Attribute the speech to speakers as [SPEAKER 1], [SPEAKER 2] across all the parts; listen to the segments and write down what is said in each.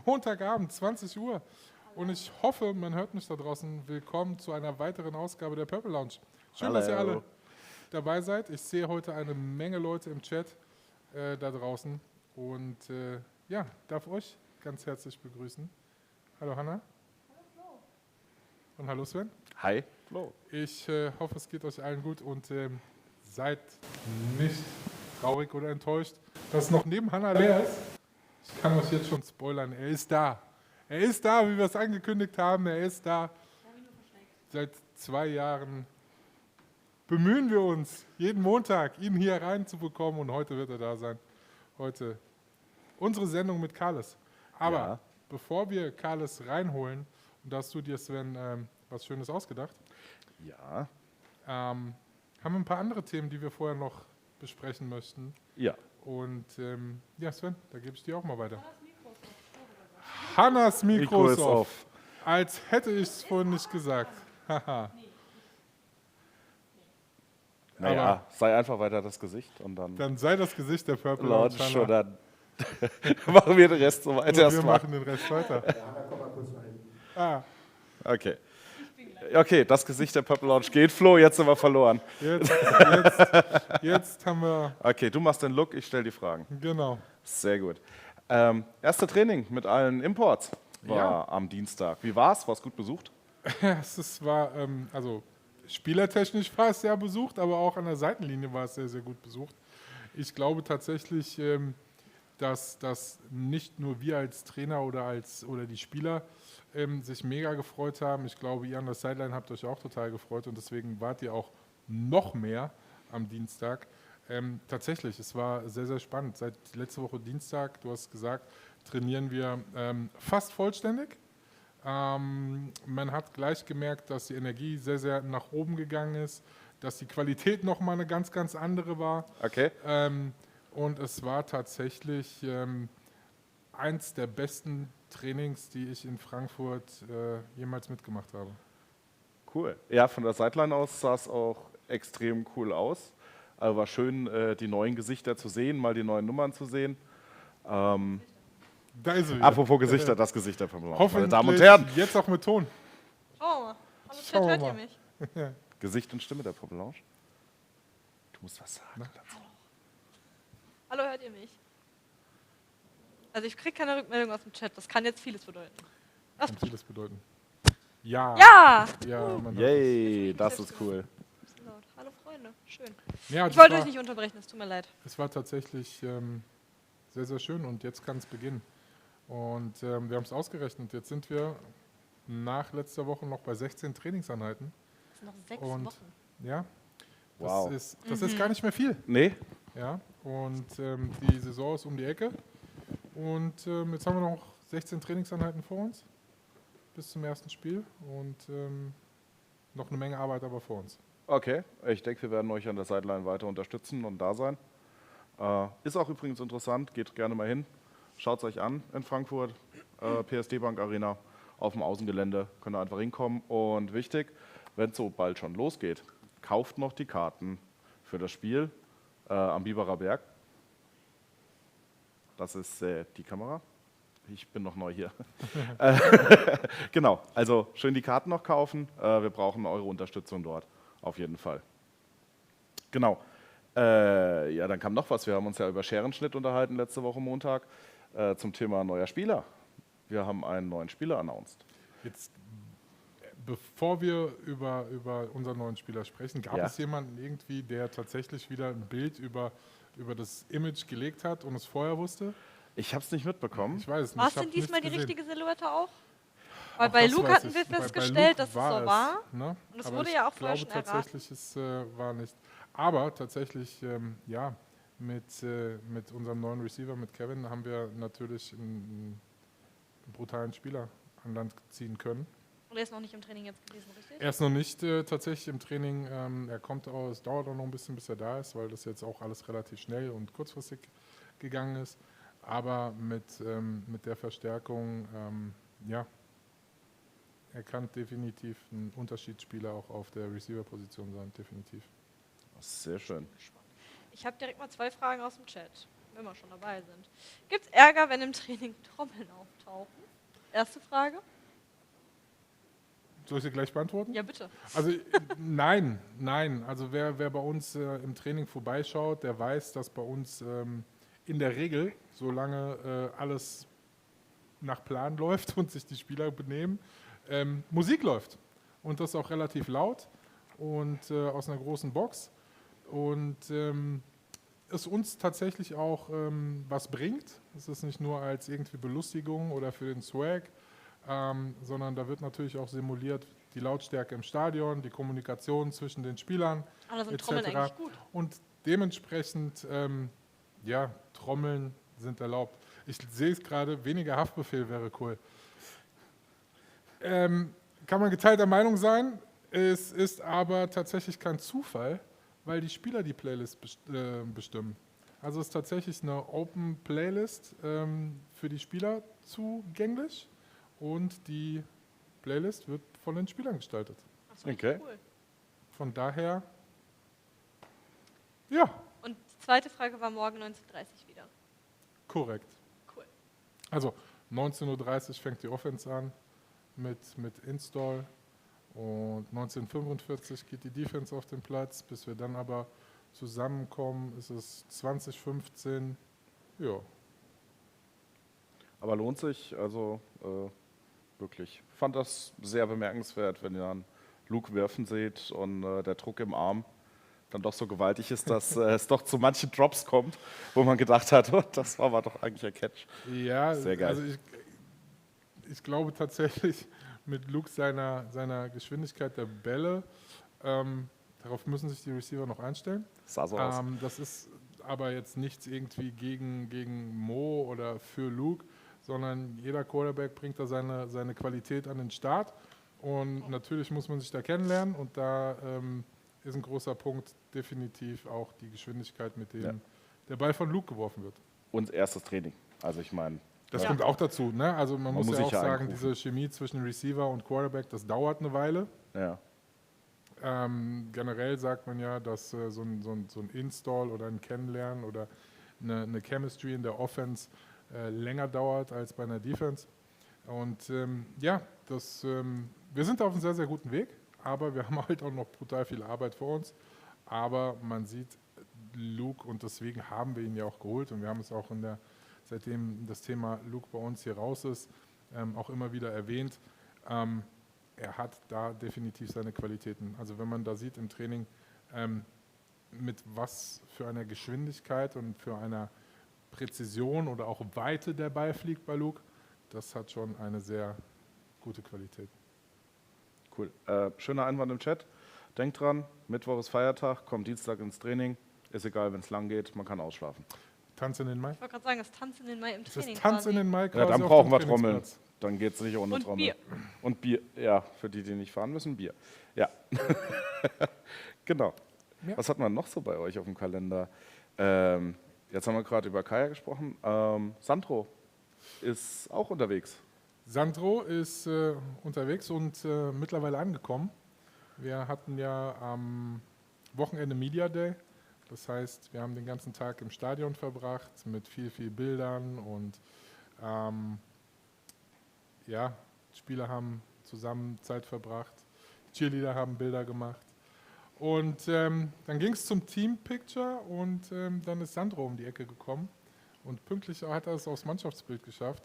[SPEAKER 1] Montagabend, 20 Uhr. Und ich hoffe, man hört mich da draußen. Willkommen zu einer weiteren Ausgabe der Purple Lounge. Schön, dass ihr alle dabei seid. Ich sehe heute eine Menge Leute im Chat da draußen. Und darf euch ganz herzlich begrüßen. Hallo Hanna.
[SPEAKER 2] Hallo Flo.
[SPEAKER 1] Und hallo Sven.
[SPEAKER 3] Hi Flo.
[SPEAKER 1] Ich hoffe, es geht euch allen gut und seid nicht traurig oder enttäuscht, dass noch neben Hanna leer ist. Ich kann euch jetzt schon spoilern, er ist da. Er ist da, wie wir es angekündigt haben, er ist da. Seit 2 Jahren bemühen wir uns, jeden Montag ihn hier reinzubekommen und heute wird er da sein. Heute unsere Sendung mit Karlis. Aber bevor wir Karlis reinholen, und da hast du dir, Sven, was Schönes ausgedacht.
[SPEAKER 3] Ja.
[SPEAKER 1] Haben wir ein paar andere Themen, die wir vorher noch besprechen möchten.
[SPEAKER 3] Ja.
[SPEAKER 1] Und Sven, da gebe ich dir auch mal weiter. Hannas Mikro ist off. Als hätte ich es vorhin nicht gesagt. Haha.
[SPEAKER 3] Naja, sei einfach weiter das Gesicht und dann...
[SPEAKER 1] Dann sei das Gesicht der Purple Lounge.
[SPEAKER 3] Und dann machen wir den Rest so weiter erstmal.
[SPEAKER 1] Wir machen den Rest weiter.
[SPEAKER 4] Komm mal kurz rein.
[SPEAKER 3] Okay. Okay, das Gesicht der Purple Lounge geht. Flo, jetzt sind wir verloren.
[SPEAKER 1] Jetzt haben wir...
[SPEAKER 3] Okay, du machst den Look, ich stelle die Fragen.
[SPEAKER 1] Genau.
[SPEAKER 3] Sehr gut. Erste Training mit allen Imports war am Dienstag. Wie war's? War es gut besucht?
[SPEAKER 1] Es war, spielertechnisch war es sehr besucht, aber auch an der Seitenlinie war es sehr, sehr gut besucht. Ich glaube tatsächlich, dass nicht nur wir als Trainer oder die Spieler sich mega gefreut haben. Ich glaube, ihr an der Sideline habt euch auch total gefreut und deswegen wart ihr auch noch mehr am Dienstag. Tatsächlich, es war sehr, sehr spannend. Seit letzter Woche Dienstag, du hast gesagt, trainieren wir fast vollständig. Man hat gleich gemerkt, dass die Energie sehr, sehr nach oben gegangen ist, dass die Qualität nochmal eine ganz, ganz andere war.
[SPEAKER 3] Okay.
[SPEAKER 1] Und es war tatsächlich eins der besten Trainings, die ich in Frankfurt jemals mitgemacht habe.
[SPEAKER 3] Cool. Ja, von der Sideline aus sah es auch extrem cool aus. Also war schön, die neuen Gesichter zu sehen, mal die neuen Nummern zu sehen.
[SPEAKER 1] Da ist sie wieder.
[SPEAKER 3] Apropos Gesichter, das Gesicht der Purple Lounge, meine
[SPEAKER 1] Hoffentlich
[SPEAKER 3] Damen und Herren.
[SPEAKER 1] jetzt auch mit Ton.
[SPEAKER 2] Oh, hallo Chat,
[SPEAKER 1] Schauen wir
[SPEAKER 2] hört
[SPEAKER 1] mal.
[SPEAKER 2] ihr mich?
[SPEAKER 3] Gesicht und Stimme der Purple Lounge. Du musst was sagen dazu.
[SPEAKER 2] Hallo, hört ihr mich? Also ich kriege keine Rückmeldung aus dem Chat, das kann jetzt vieles bedeuten.
[SPEAKER 1] Kann vieles bedeuten. Ja!
[SPEAKER 2] Ja!
[SPEAKER 1] Man hört
[SPEAKER 3] Yay, das ist cool.
[SPEAKER 2] Bisschen laut. Hallo Freunde, schön.
[SPEAKER 1] es. Ja,
[SPEAKER 2] Ich wollte euch nicht unterbrechen, es tut mir leid.
[SPEAKER 1] Es war tatsächlich sehr, sehr schön und jetzt kann es beginnen. Und wir haben es ausgerechnet. Jetzt sind wir nach letzter Woche noch bei 16 Trainingseinheiten.
[SPEAKER 2] Das sind noch 6
[SPEAKER 1] Und
[SPEAKER 2] Wochen.
[SPEAKER 1] ja, das,
[SPEAKER 3] Wow.
[SPEAKER 1] ist gar nicht mehr viel.
[SPEAKER 3] Nee?
[SPEAKER 1] Ja, und die Saison ist um die Ecke. Und jetzt haben wir noch 16 Trainingseinheiten vor uns bis zum ersten Spiel und noch eine Menge Arbeit aber vor uns.
[SPEAKER 3] Okay, ich denke, wir werden euch an der Sideline weiter unterstützen und da sein. Ist auch übrigens interessant, geht gerne mal hin. Schaut es euch an in Frankfurt, PSD Bank Arena auf dem Außengelände. Könnt ihr einfach hinkommen. Und wichtig, wenn es so bald schon losgeht, kauft noch die Karten für das Spiel am Biberer Berg. Das ist die Kamera. Ich bin noch neu hier. Genau, also schön die Karten noch kaufen. Wir brauchen eure Unterstützung dort, auf jeden Fall. Genau. Dann kam noch was. Wir haben uns ja über Scherenschnitt unterhalten letzte Woche Montag zum Thema neuer Spieler. Wir haben einen neuen Spieler announced.
[SPEAKER 1] Jetzt, bevor wir über unseren neuen Spieler sprechen, gab es jemanden irgendwie, der tatsächlich wieder ein Bild über das Image gelegt hat und es vorher wusste?
[SPEAKER 3] Ich habe es nicht mitbekommen.
[SPEAKER 1] Ich weiß es nicht.
[SPEAKER 2] War es denn diesmal die richtige Silhouette auch? Weil
[SPEAKER 1] Auch
[SPEAKER 2] bei
[SPEAKER 1] das
[SPEAKER 2] Luke
[SPEAKER 1] weiß
[SPEAKER 2] hatten
[SPEAKER 1] ich.
[SPEAKER 2] wir
[SPEAKER 1] Bei
[SPEAKER 2] festgestellt,
[SPEAKER 1] Luke
[SPEAKER 2] dass es so
[SPEAKER 1] war
[SPEAKER 2] war.
[SPEAKER 1] Ne?
[SPEAKER 2] Und es
[SPEAKER 1] Aber
[SPEAKER 2] wurde
[SPEAKER 1] ich
[SPEAKER 2] ja auch vorher
[SPEAKER 1] glaube
[SPEAKER 2] schon erraten.
[SPEAKER 1] tatsächlich, es war nicht. Aber tatsächlich, mit unserem neuen Receiver, mit Kevin, haben wir natürlich einen brutalen Spieler an Land ziehen können.
[SPEAKER 2] Und er ist noch nicht im Training jetzt gewesen, richtig?
[SPEAKER 1] Er ist noch nicht tatsächlich im Training. Es dauert auch noch ein bisschen, bis er da ist, weil das jetzt auch alles relativ schnell und kurzfristig gegangen ist. Aber mit der Verstärkung, er kann definitiv ein Unterschiedsspieler auch auf der Receiver-Position sein, definitiv.
[SPEAKER 3] Sehr schön.
[SPEAKER 2] Ich habe direkt mal 2 Fragen aus dem Chat. wenn wir schon dabei sind. Gibt es Ärger, wenn im Training Trommeln auftauchen? Erste Frage.
[SPEAKER 1] Soll ich sie gleich beantworten?
[SPEAKER 2] Ja, bitte.
[SPEAKER 1] Also nein. Also wer bei uns im Training vorbeischaut, der weiß, dass bei uns in der Regel, solange alles nach Plan läuft und sich die Spieler benehmen, Musik läuft. Und das auch relativ laut und aus einer großen Box. Und es uns tatsächlich auch was bringt. Es ist nicht nur als irgendwie Belustigung oder für den Swag, sondern da wird natürlich auch simuliert die Lautstärke im Stadion, die Kommunikation zwischen den Spielern
[SPEAKER 2] Aber sind
[SPEAKER 1] etc.
[SPEAKER 2] Trommeln eigentlich gut?
[SPEAKER 1] Und dementsprechend, ja, Trommeln sind erlaubt. Ich sehe es gerade, weniger Haftbefehl wäre cool. Kann man geteilter Meinung sein, es ist aber tatsächlich kein Zufall, weil die Spieler die Playlist bestimmen. Also es ist tatsächlich eine Open Playlist für die Spieler zugänglich und die Playlist wird von den Spielern gestaltet.
[SPEAKER 2] Das ist richtig cool.
[SPEAKER 1] Von daher, ja,
[SPEAKER 2] Und die zweite Frage war morgen 19:30 Uhr wieder.
[SPEAKER 1] korrekt.
[SPEAKER 2] Cool.
[SPEAKER 1] Also 19:30 Uhr fängt die Offense an mit Install und 19:45 Uhr geht die Defense auf den Platz, bis wir dann aber zusammenkommen, ist es 20:15 Uhr. Ja.
[SPEAKER 3] Aber lohnt sich, also wirklich. Ich fand das sehr bemerkenswert, wenn ihr dann Luke werfen seht und der Druck im Arm dann doch so gewaltig ist, dass es doch zu manchen Drops kommt, wo man gedacht hat, oh, das war aber doch eigentlich ein Catch.
[SPEAKER 1] Ja,
[SPEAKER 3] Sehr geil.
[SPEAKER 1] also ich glaube tatsächlich mit Luke seiner Geschwindigkeit der Bälle, darauf müssen sich die Receiver noch einstellen.
[SPEAKER 3] Sah so aus.
[SPEAKER 1] Das ist aber jetzt nichts irgendwie gegen Mo oder für Luke, sondern jeder Quarterback bringt da seine Qualität an den Start und natürlich muss man sich da kennenlernen und da ist ein großer Punkt definitiv auch die Geschwindigkeit, mit dem der Ball von Luke geworfen wird.
[SPEAKER 3] Und erstes Training. Also ich meine,
[SPEAKER 1] Das kommt auch dazu, ne? Also man muss ja
[SPEAKER 3] sich
[SPEAKER 1] auch
[SPEAKER 3] ja
[SPEAKER 1] sagen,
[SPEAKER 3] einrufen.
[SPEAKER 1] diese Chemie zwischen Receiver und Quarterback, das dauert eine Weile.
[SPEAKER 3] ja.
[SPEAKER 1] Generell sagt man ja, dass so ein Install oder ein Kennenlernen oder eine Chemistry in der Offense länger dauert als bei einer Defense. Und ja, wir sind auf einem sehr, sehr guten Weg, aber wir haben halt auch noch brutal viel Arbeit vor uns. Aber man sieht Luke und deswegen haben wir ihn ja auch geholt und wir haben es auch seitdem das Thema Luke bei uns hier raus ist, auch immer wieder erwähnt. Er hat da definitiv seine Qualitäten. Also wenn man da sieht im Training, mit was für einer Geschwindigkeit und für einer Präzision oder auch Weite der Ball fliegt bei Luke, das hat schon eine sehr gute Qualität.
[SPEAKER 3] Cool. Schöner Einwand im Chat. Denkt dran, Mittwoch ist Feiertag, kommt Dienstag ins Training. Ist egal, wenn es lang geht, man kann ausschlafen.
[SPEAKER 1] Tanz in den Mai?
[SPEAKER 2] Ich wollte gerade sagen, das Tanzen in Mai im
[SPEAKER 1] Das
[SPEAKER 2] Training.
[SPEAKER 1] ist Tanz in den Mai
[SPEAKER 3] Ja,
[SPEAKER 1] quasi
[SPEAKER 3] dann
[SPEAKER 1] auf
[SPEAKER 3] brauchen
[SPEAKER 1] dem
[SPEAKER 3] wir Trommeln.
[SPEAKER 1] Trainingsplatz.
[SPEAKER 3] Dann geht es nicht ohne
[SPEAKER 2] Und
[SPEAKER 3] Trommel.
[SPEAKER 2] Bier.
[SPEAKER 3] Und Bier, ja, für die nicht fahren müssen, Bier. Ja, genau.
[SPEAKER 1] Ja.
[SPEAKER 3] Was hat man noch so bei euch auf dem Kalender? Jetzt haben wir gerade über Kaya gesprochen. Sandro ist auch unterwegs.
[SPEAKER 1] Sandro ist unterwegs und mittlerweile angekommen. Wir hatten ja am Wochenende Media Day. Das heißt, wir haben den ganzen Tag im Stadion verbracht mit viel Bildern und ja, Spieler haben zusammen Zeit verbracht, Cheerleader haben Bilder gemacht. Und dann ging es zum Team Picture und dann ist Sandro um die Ecke gekommen und pünktlich hat er es aufs Mannschaftsbild geschafft.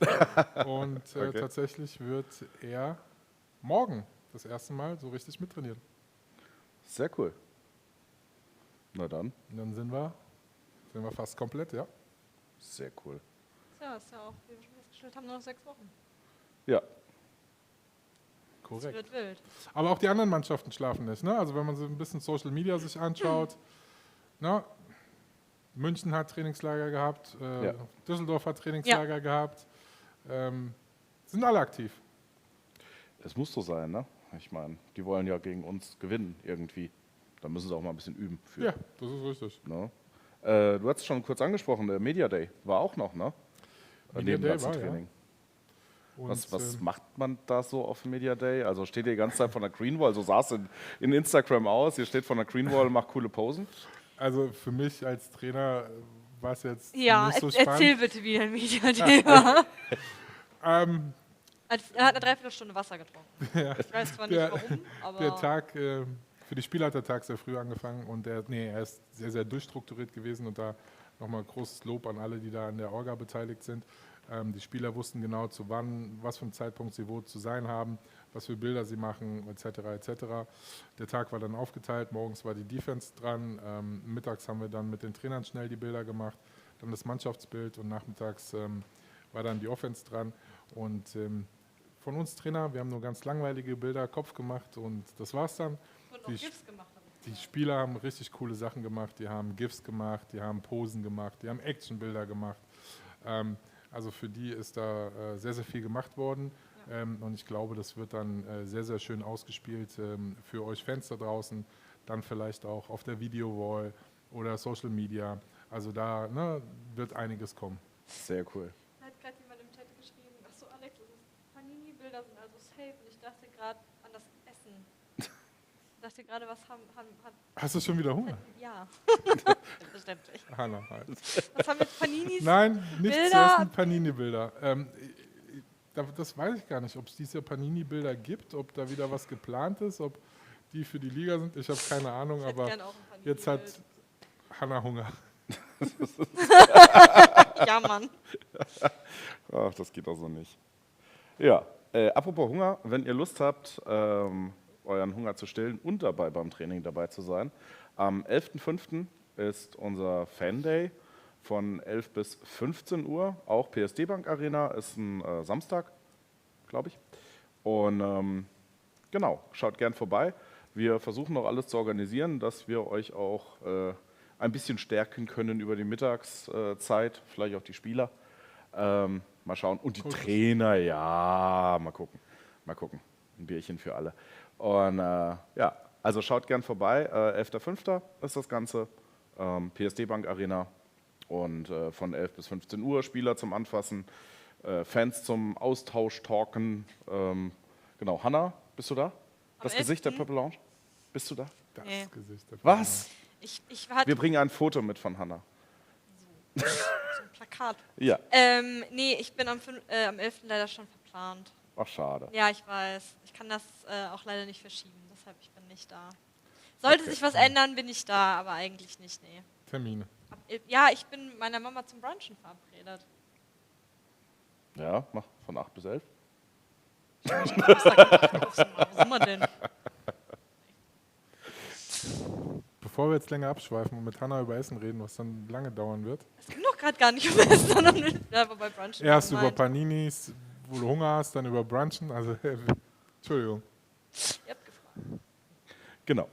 [SPEAKER 1] Und
[SPEAKER 3] Okay.
[SPEAKER 1] tatsächlich wird er morgen das erste Mal so richtig mittrainieren.
[SPEAKER 3] Sehr cool. Na dann,
[SPEAKER 1] Und dann sind wir fast komplett, ja.
[SPEAKER 3] sehr cool.
[SPEAKER 2] Ja, ist ja auch, wie wir schon festgestellt haben, nur noch 6 Wochen.
[SPEAKER 3] Ja,
[SPEAKER 2] Das
[SPEAKER 1] Korrekt.
[SPEAKER 2] wird wild.
[SPEAKER 1] Aber auch die anderen Mannschaften schlafen nicht. Ne? Also wenn man so ein bisschen Social Media sich anschaut, ne? München hat Trainingslager gehabt,
[SPEAKER 3] Ja.
[SPEAKER 1] Düsseldorf hat Trainingslager gehabt, sind alle aktiv.
[SPEAKER 3] es muss so sein, ne? Ich meine, die wollen ja gegen uns gewinnen irgendwie. Da müssen sie auch mal ein bisschen üben für.
[SPEAKER 1] Ja, das ist richtig.
[SPEAKER 3] Ne? Du hast es schon kurz angesprochen, der Media Day war auch noch, ne?
[SPEAKER 1] Media
[SPEAKER 3] Neben
[SPEAKER 1] Day
[SPEAKER 3] ganzen
[SPEAKER 1] war, ja.
[SPEAKER 3] Training.
[SPEAKER 1] Und,
[SPEAKER 3] Was macht man da so auf dem Media Day? Also steht ihr die ganze Zeit von der Greenwall, so sah es in Instagram aus, ihr steht von der Greenwall, macht coole Posen?
[SPEAKER 1] Also für mich als Trainer war es jetzt
[SPEAKER 2] Ja,
[SPEAKER 1] nicht so spannend.
[SPEAKER 2] erzähl bitte, wie ein Mediathema. Er hat eine Dreiviertelstunde Wasser getrunken.
[SPEAKER 1] Ja.
[SPEAKER 2] Ich weiß zwar nicht warum, aber...
[SPEAKER 1] Der Tag, für die Spieler hat der Tag sehr früh angefangen und er ist sehr, sehr durchstrukturiert gewesen und da nochmal großes Lob an alle, die da an der Orga beteiligt sind. Die Spieler wussten genau zu wann, was für einen Zeitpunkt sie wo zu sein haben, was für Bilder sie machen, etc. etc. Der Tag war dann aufgeteilt, morgens war die Defense dran, mittags haben wir dann mit den Trainern schnell die Bilder gemacht, dann das Mannschaftsbild und nachmittags war dann die Offense dran und von uns Trainer, wir haben nur ganz langweilige Bilder, Kopf gemacht und das war's dann.
[SPEAKER 2] Und noch GIFs gemacht.
[SPEAKER 1] Die Spieler haben richtig coole Sachen gemacht, die haben GIFs gemacht, die haben Posen gemacht, die haben Actionbilder gemacht. Also für die ist da sehr, sehr viel gemacht worden und ich glaube, das wird dann sehr, sehr schön ausgespielt für euch Fans da draußen, dann vielleicht auch auf der Video-Wall oder Social Media. Also da wird einiges kommen.
[SPEAKER 3] Sehr cool.
[SPEAKER 2] Da hat gerade jemand im Chat geschrieben, achso Alex, Panini-Bilder sind also safe und ich dachte gerade an das Essen. Ich dachte gerade, was hat...
[SPEAKER 1] Hast du schon wieder Hunger?
[SPEAKER 2] Ja, selbstverständlich.
[SPEAKER 1] Hanna halt.
[SPEAKER 2] Was haben jetzt Paninis?
[SPEAKER 1] Nein, nichts zu
[SPEAKER 2] Bilder?
[SPEAKER 1] essen, Panini-Bilder. Das weiß ich gar nicht, ob es diese Panini-Bilder gibt, ob da wieder was geplant ist, ob die für die Liga sind. Ich habe keine Ahnung,
[SPEAKER 2] Ich hätte
[SPEAKER 1] aber
[SPEAKER 2] gern auch ein Panini-Bild.
[SPEAKER 1] jetzt hat Hanna Hunger.
[SPEAKER 2] Ja, Mann.
[SPEAKER 3] Ach, das geht auch so nicht. Ja, apropos Hunger, wenn ihr Lust habt, euren Hunger zu stillen und dabei beim Training dabei zu sein, am 11.05. ist unser Fan-Day von 11 bis 15 Uhr, auch PSD Bank Arena, ist ein Samstag, glaube ich. Und genau, schaut gern vorbei. Wir versuchen noch alles zu organisieren, dass wir euch auch ein bisschen stärken können über die Mittagszeit, vielleicht auch die Spieler. Mal schauen. Und die Trainer, ja, mal gucken. Mal gucken. Ein Bierchen für alle. Und ja, also schaut gern vorbei. 11.05. ist das Ganze. PSD Bank Arena. Und von 11 bis 15 Uhr Spieler zum Anfassen, Fans zum Austausch, Talken. Genau, Hanna, bist du da? Das Gesicht der Purple Lounge? Bist du da?
[SPEAKER 1] Das
[SPEAKER 2] Nee.
[SPEAKER 1] Gesicht.
[SPEAKER 3] Was?
[SPEAKER 2] Ich hatte
[SPEAKER 3] Wir bringen ein Foto mit von Hanna.
[SPEAKER 2] so ein Plakat.
[SPEAKER 3] Ja.
[SPEAKER 2] Nee, ich bin am 11. leider schon verplant.
[SPEAKER 3] Ach, schade.
[SPEAKER 2] Ja, ich weiß. Ich kann das auch leider nicht verschieben, deshalb ich bin nicht da. Sollte sich was ändern, bin ich da, aber eigentlich nicht, nee.
[SPEAKER 1] Termine.
[SPEAKER 2] Ja, ich bin mit meiner Mama zum Brunchen verabredet.
[SPEAKER 3] Ja, mach von 8 bis 11.
[SPEAKER 2] Wo sind wir denn?
[SPEAKER 1] Bevor wir jetzt länger abschweifen und mit Hanna über Essen reden, was dann lange dauern wird.
[SPEAKER 2] Es ging doch gerade gar nicht um Essen, sondern aber bei Brunchen.
[SPEAKER 1] Erst über
[SPEAKER 2] gemeint.
[SPEAKER 1] Paninis, wo du Hunger hast, dann über Brunchen. Also, Entschuldigung.
[SPEAKER 2] Ihr habt gefragt.
[SPEAKER 3] Genau.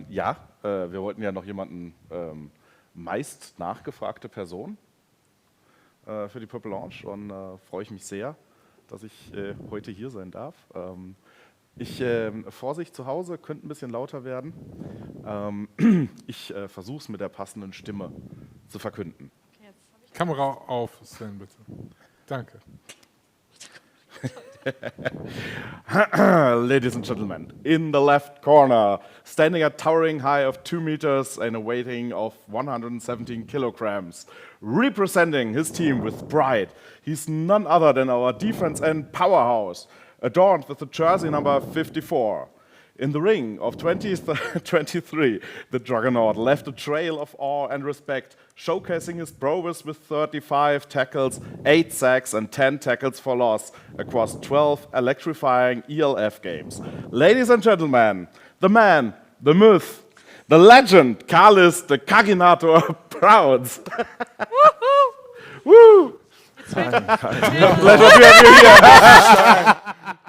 [SPEAKER 3] Ja, wir wollten ja noch jemanden meist nachgefragte Person für die Purple Lounge und freue ich mich sehr, dass ich heute hier sein darf. Vorsicht zu Hause, könnte ein bisschen lauter werden. Ich versuche es mit der passenden Stimme zu verkünden.
[SPEAKER 2] Okay, jetzt hab ich
[SPEAKER 1] Kamera auf, Sven, bitte. Danke.
[SPEAKER 3] Ladies and gentlemen, in the left corner, standing at towering height of 2 meters and a weighting of 117 kilograms, representing his team with pride, he's none other than our defense end powerhouse, adorned with the jersey number 54. In the ring of 2023, the Juggernaut left a trail of awe and respect, showcasing his prowess with 35 tackles, 8 sacks and 10 tackles for loss across 12 electrifying ELF games. Ladies and gentlemen, the man, the myth, the legend, Karlis, the Kaginator Brauns. Woo!
[SPEAKER 5] Pleasure to have you here.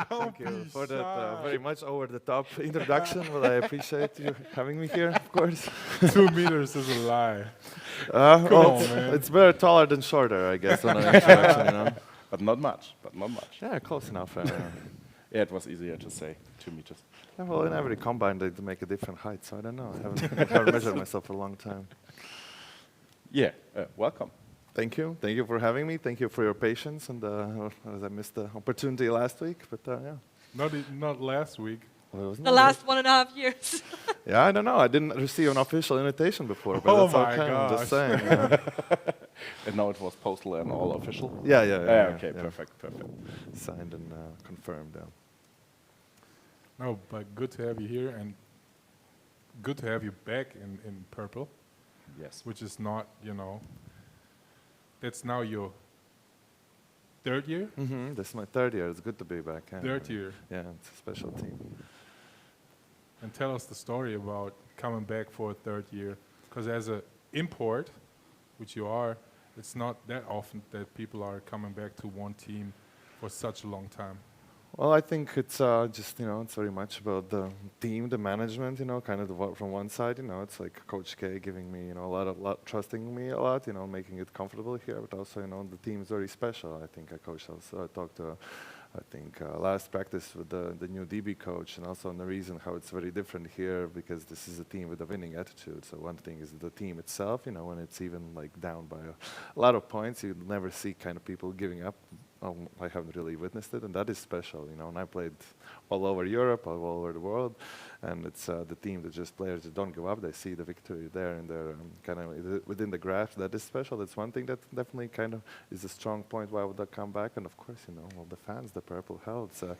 [SPEAKER 5] Thank you for that very much over-the-top introduction, but I appreciate you having me here, of course.
[SPEAKER 1] 2 meters is a lie.
[SPEAKER 5] Well, it's better taller than shorter, I guess, on an introduction, you know.
[SPEAKER 3] But not much, but not much.
[SPEAKER 5] Yeah, close enough.
[SPEAKER 3] Yeah, it was easier to say, 2 meters.
[SPEAKER 5] Yeah, well, in every combine they make a different height, so I don't know. I haven't measured myself for a long time.
[SPEAKER 3] Yeah, welcome.
[SPEAKER 5] Thank you. Thank you for having me. Thank you for your patience. And as I missed the opportunity last week, but yeah.
[SPEAKER 1] Not last week.
[SPEAKER 5] Well, it was
[SPEAKER 2] the
[SPEAKER 5] not
[SPEAKER 2] last 1.5 years.
[SPEAKER 5] Yeah, I don't know. I didn't receive an official invitation before, but
[SPEAKER 1] Oh
[SPEAKER 5] that's
[SPEAKER 1] my
[SPEAKER 5] okay. I'm just
[SPEAKER 1] gosh.
[SPEAKER 5] saying. Yeah,
[SPEAKER 3] And now it was postal and all official? Okay,
[SPEAKER 5] yeah.
[SPEAKER 3] perfect.
[SPEAKER 5] Signed and confirmed. Yeah.
[SPEAKER 1] No, but good to have you here and good to have you back in purple,
[SPEAKER 3] Yes.
[SPEAKER 1] which is not, that's now your third year?
[SPEAKER 5] This is my third year. It's good to be back. Yeah.
[SPEAKER 1] Third year.
[SPEAKER 5] Yeah, it's a special team.
[SPEAKER 1] And tell us the story about coming back for a third year. Because as an import, which you are, it's not that often that people are coming back to one team for such a long time.
[SPEAKER 5] Well, I think it's just, it's very much about the team, the management, kind of from one side, it's like Coach K giving me, a lot, trusting me a lot, making it comfortable here, but also, the team is very special. I think Coach also talked to, last practice with the new DB coach, and also on the reason how it's very different here, because this is a team with a winning attitude. So one thing is the team itself, when it's even like down by a lot of points, you never see kind of people giving up. I haven't really witnessed it, and that is special, and I played all over Europe, all over the world, and it's the team that just players that don't give up. They see the victory there, and they're kind of within the grasp. That is special. That's one thing that definitely kind of is a strong point why would I come back. And of course, all the fans, the Purple Hell. There's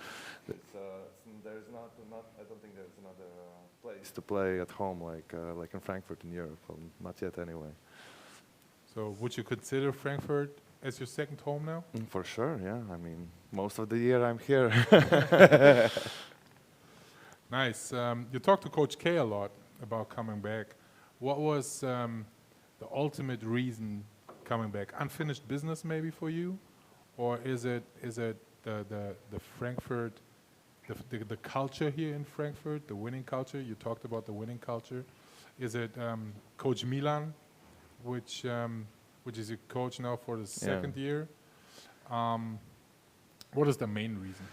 [SPEAKER 5] not. I don't think there's another place to play at home like in Frankfurt in Europe. Well, not yet, anyway.
[SPEAKER 1] So would you consider Frankfurt as your second home now?
[SPEAKER 5] For sure, yeah. I mean, most of the year I'm here.
[SPEAKER 1] Nice. You talked to Coach K a lot about coming back. What was the ultimate reason coming back? Unfinished business maybe for you? Or is it the Frankfurt, the culture here in Frankfurt, the winning culture? You talked about the winning culture. Is it Coach Milan, which is your coach now for the second year? What is the main reason?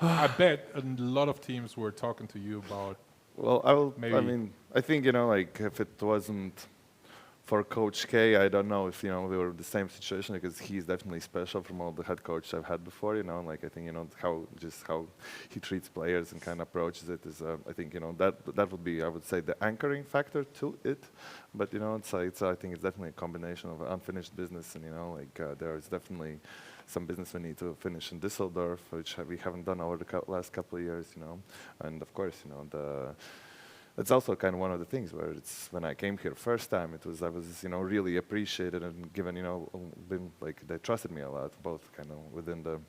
[SPEAKER 1] I bet a lot of teams were talking to you about.
[SPEAKER 5] Well,
[SPEAKER 1] maybe.
[SPEAKER 5] I mean, I think, if it wasn't for Coach K, I don't know if, we were in the same situation, because he's definitely special from all the head coaches I've had before, I think, how he treats players and kind of approaches it is, I think, that would be, I would say, the anchoring factor to it. But, I think it's definitely a combination of unfinished business and, there is definitely some business we need to finish in Düsseldorf, which we haven't done over the last couple of years, And of course, it's also kind of one of the things where it's when I came here first time, I was really appreciated and given they trusted me a lot, both kind of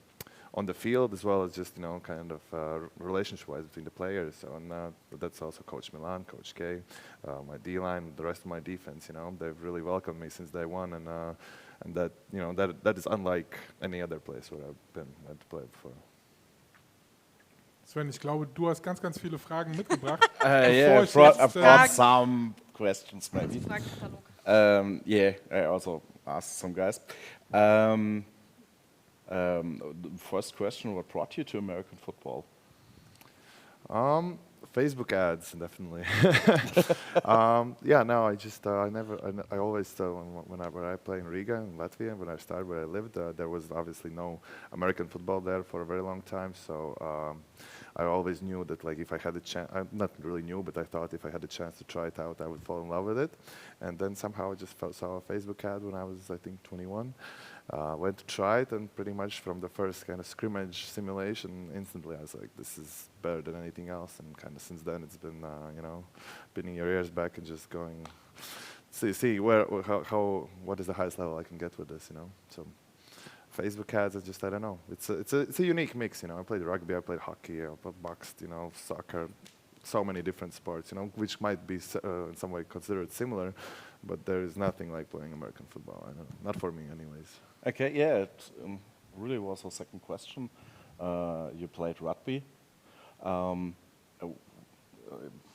[SPEAKER 5] on the field as well as just kind of relationship-wise between the players. So that's also Coach Milan, Coach K, my D-line, the rest of my defense. They've really welcomed me since day one, and that that is unlike any other place where I've been at to play before.
[SPEAKER 1] Sven, ich glaube, du hast ganz, ganz viele Fragen mitgebracht.
[SPEAKER 3] Yeah, I've brought some questions maybe.
[SPEAKER 2] Fragenkatalog.
[SPEAKER 3] Yeah, I also asked some guys. The first question: what brought you to American football?
[SPEAKER 5] Facebook ads, definitely. I always, whenever I play in Riga, in Latvia, when I started where I lived, there was obviously no American football there for a very long time. So I always knew that, if I had a chance, I not really knew, but I thought if I had a chance to try it out, I would fall in love with it. And then somehow I just saw a Facebook ad when I was, I think, 21. Went to try it, and pretty much from the first kind of scrimmage simulation, instantly I was like, this is better than anything else. And kind of since then it's been, pinning your ears back and just going, see what is the highest level I can get with this, So Facebook ads, I don't know. It's a unique mix, I played rugby, I played hockey, I boxed, soccer, so many different sports, which might be in some way considered similar, but there is nothing like playing American football. I don't know. Not for me, anyways.
[SPEAKER 3] Okay, yeah, it really was a second question. You played rugby. You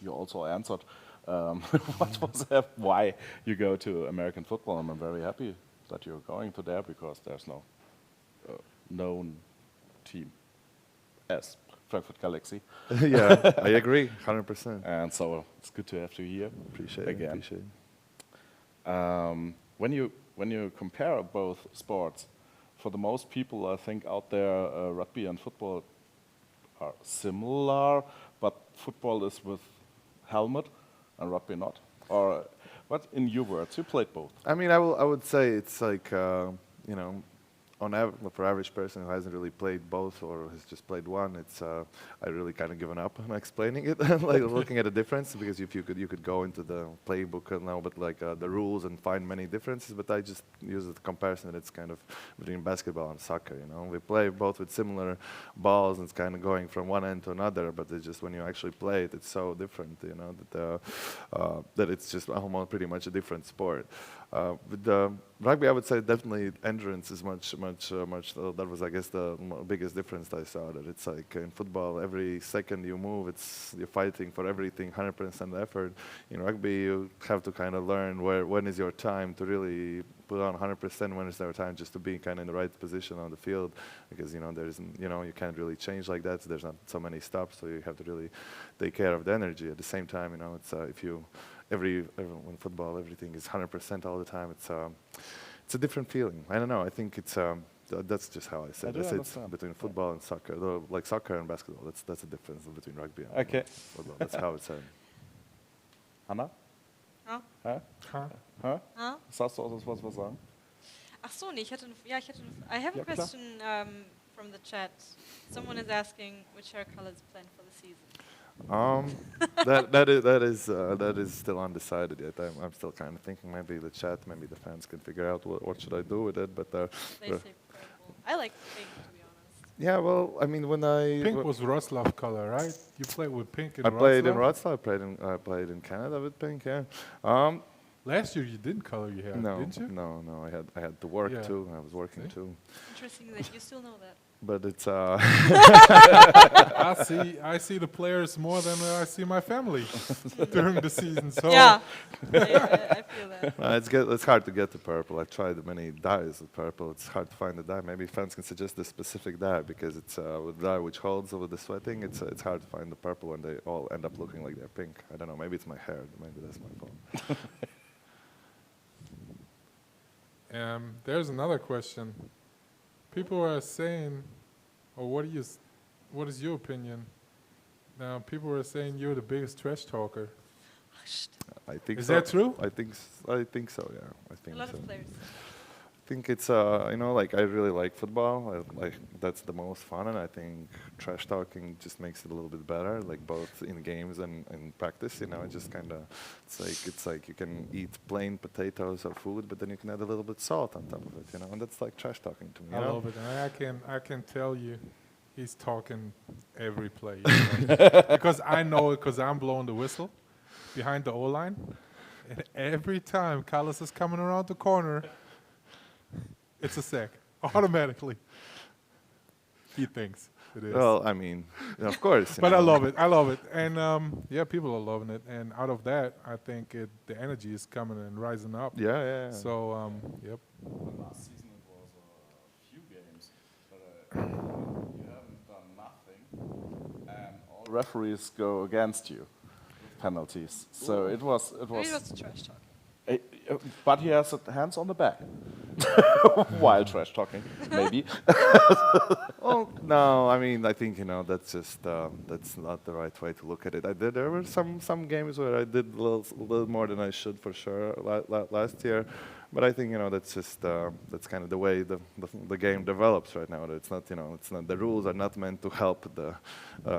[SPEAKER 3] also answered what was why you go to American football, and I'm very happy that you're going to there, because there's no known team as Frankfurt Galaxy.
[SPEAKER 5] Yeah, I agree, 100%.
[SPEAKER 3] And so it's good to have you here.
[SPEAKER 5] Appreciate
[SPEAKER 3] again.
[SPEAKER 5] it.
[SPEAKER 3] When you compare both sports, for the most people, I think out there, rugby and football are similar, but football is with helmet and rugby not? Or what, in your words, you played both?
[SPEAKER 5] I mean, I would say it's like, you know, for average person who hasn't really played both or has just played one, it's I really kind of given up on explaining it, like looking at the difference, because if you could go into the playbook and know, but like the rules and find many differences. But I just use the comparison that it's kind of between basketball and soccer. You know, we play both with similar balls, and it's kind of going from one end to another. But it's just when you actually play it, it's so different. You know that it's just almost pretty much a different sport. With the rugby, I would say definitely endurance is much. That was, I guess, the biggest difference I saw. That it's like in football, every second you move, you're fighting for everything, 100% effort. In rugby, you have to kind of learn when is your time to really put on 100%. When is their time just to be kind of in the right position on the field, because you can't really change like that. So there's not so many stops, so you have to really take care of the energy. At the same time, it's if you when football, everything is 100% all the time. It's a different feeling. I don't know. I think it's that's just how I say it. It's between football and soccer. Though, like soccer and basketball, that's the difference between rugby and football. That's how it's said.
[SPEAKER 3] Hanna?
[SPEAKER 2] Ja.
[SPEAKER 3] Hä?
[SPEAKER 2] Huh?
[SPEAKER 3] Sagst du auch was sagen?
[SPEAKER 2] Ach so, nee, I have a
[SPEAKER 3] Ja, klar.
[SPEAKER 2] question from the chat. Someone is asking which hair color is planned for the season.
[SPEAKER 5] That is still undecided yet. I'm still kind of thinking. Maybe the chat, maybe the fans can figure out what should I do with it. But
[SPEAKER 2] They say purple. I like pink, to be honest.
[SPEAKER 5] yeah, well, I mean,
[SPEAKER 1] Pink was Wroclaw color, right? You played with pink in
[SPEAKER 5] I played in
[SPEAKER 1] Wroclaw?
[SPEAKER 5] Wroclaw. I played in Canada with pink. Yeah.
[SPEAKER 1] Last year you didn't color your hair, didn't you?
[SPEAKER 5] No. I had to work
[SPEAKER 1] Yeah.
[SPEAKER 5] too. I was working
[SPEAKER 1] See?
[SPEAKER 5] too.
[SPEAKER 2] Interesting that you still know that.
[SPEAKER 5] But it's
[SPEAKER 1] I see the players more than I see my family during the season. So
[SPEAKER 2] Yeah, I feel that.
[SPEAKER 5] it's hard to get to purple. I've tried many dyes of purple. It's hard to find the dye. Maybe fans can suggest a specific dye, because it's with dye which holds with the sweating. It's hard to find the purple when they all end up looking like they're pink. I don't know. Maybe it's my hair. Maybe that's my fault.
[SPEAKER 1] there's another question. People are saying, or what is your opinion? Now, people are saying you're the biggest trash talker.
[SPEAKER 5] I think
[SPEAKER 1] Is
[SPEAKER 5] so.
[SPEAKER 1] that true?
[SPEAKER 5] I think so. Yeah, I think
[SPEAKER 2] A lot
[SPEAKER 5] so.
[SPEAKER 2] of players.
[SPEAKER 5] I think it's like I really like football. That's the most fun, and I think trash talking just makes it a little bit better. Like both in games and in practice, it just kind of it's like you can eat plain potatoes or food, but then you can add a little bit salt on top of it, and that's like trash talking to me.
[SPEAKER 1] I love it. And I can tell you, he's talking every play. Because I know it, because I'm blowing the whistle behind the O-line. And every time Karlis is coming around the corner, it's a sack, automatically. He thinks it is.
[SPEAKER 5] Well, I mean, of course.
[SPEAKER 1] But I love it. And people are loving it. And out of that, I think the energy is coming and rising up.
[SPEAKER 5] Yeah.
[SPEAKER 1] So, yep.
[SPEAKER 3] Last season it was a few games, but you haven't done nothing, and all referees go against you with penalties. So it was.
[SPEAKER 2] Maybe that's trash talking.
[SPEAKER 3] But he has hands on the back while trash talking, maybe.
[SPEAKER 5] Oh no, I mean, I think that's just that's not the right way to look at it. There were some games where I did a little more than I should, for sure, last year. But I think that's just that's kind of the way the game develops right now. It's not the rules are not meant to help the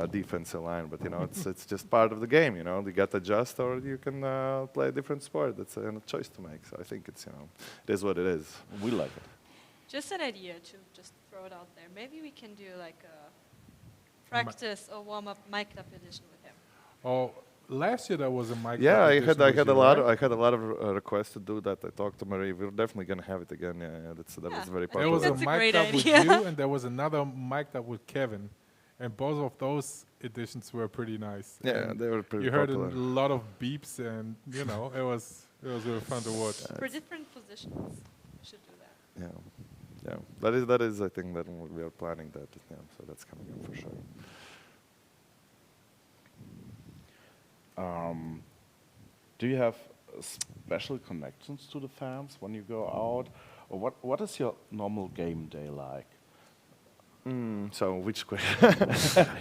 [SPEAKER 5] defensive line, but it's just part of the game. You got to adjust, or you can play a different sport. That's a choice to make. So I think it is what it is.
[SPEAKER 3] We like it.
[SPEAKER 2] Just an idea to just throw it out there. Maybe we can do like a practice or warm-up mic'd up edition with him.
[SPEAKER 1] Oh, last year there was a mic.
[SPEAKER 5] Yeah, I
[SPEAKER 1] competition
[SPEAKER 5] had
[SPEAKER 1] with
[SPEAKER 5] a
[SPEAKER 1] you,
[SPEAKER 5] lot.
[SPEAKER 1] right?
[SPEAKER 5] I had a lot of requests to do that. I talked to Marie. We're definitely gonna have it again. Yeah. That was very
[SPEAKER 2] There
[SPEAKER 5] popular.
[SPEAKER 1] There was
[SPEAKER 2] That's
[SPEAKER 1] a
[SPEAKER 2] a
[SPEAKER 1] mic
[SPEAKER 2] great
[SPEAKER 1] up with
[SPEAKER 2] idea.
[SPEAKER 1] you, and there was another mic up with Kevin, and both of those editions were pretty nice.
[SPEAKER 5] Yeah,
[SPEAKER 1] And
[SPEAKER 5] they were pretty
[SPEAKER 1] you heard
[SPEAKER 5] popular.
[SPEAKER 1] a lot of beeps, and it was really fun to watch.
[SPEAKER 2] For different positions, we should do that.
[SPEAKER 5] Yeah. That is. I think that we are planning that. Yeah, so that's coming up for sure.
[SPEAKER 3] Do you have special connections to the fans when you go out, or what is your normal game day like?
[SPEAKER 5] So which question?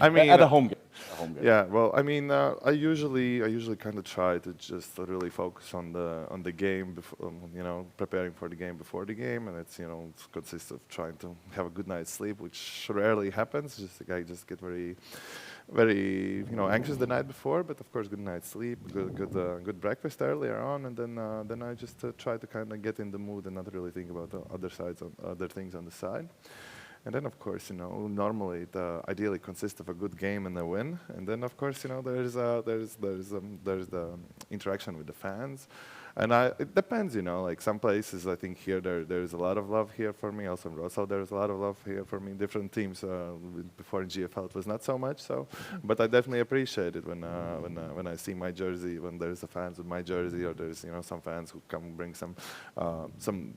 [SPEAKER 5] I mean,
[SPEAKER 3] at a home game. A home game.
[SPEAKER 5] yeah. Well, I mean, I usually kind of try to just really focus on the game, you know, preparing for the game before the game, and it's, you know, it consists of trying to have a good night's sleep, which rarely happens. Just I just get very, you know, anxious the night before. But of course, good night's sleep, good breakfast earlier on, and then I just try to kind of get in the mood and not really think about the other things on the side. And then, of course, you know, normally it ideally consists of a good game and a win. And then, of course, you know, there's the interaction with the fans. And it depends, you know, like some places, I think here there's a lot of love here for me. Also in Warsaw, there's a lot of love here for me. Different teams, before in GFL it was not so much, so. But I definitely appreciate it when I see my jersey, when there's the fans with my jersey, or there's, you know, some fans who come bring some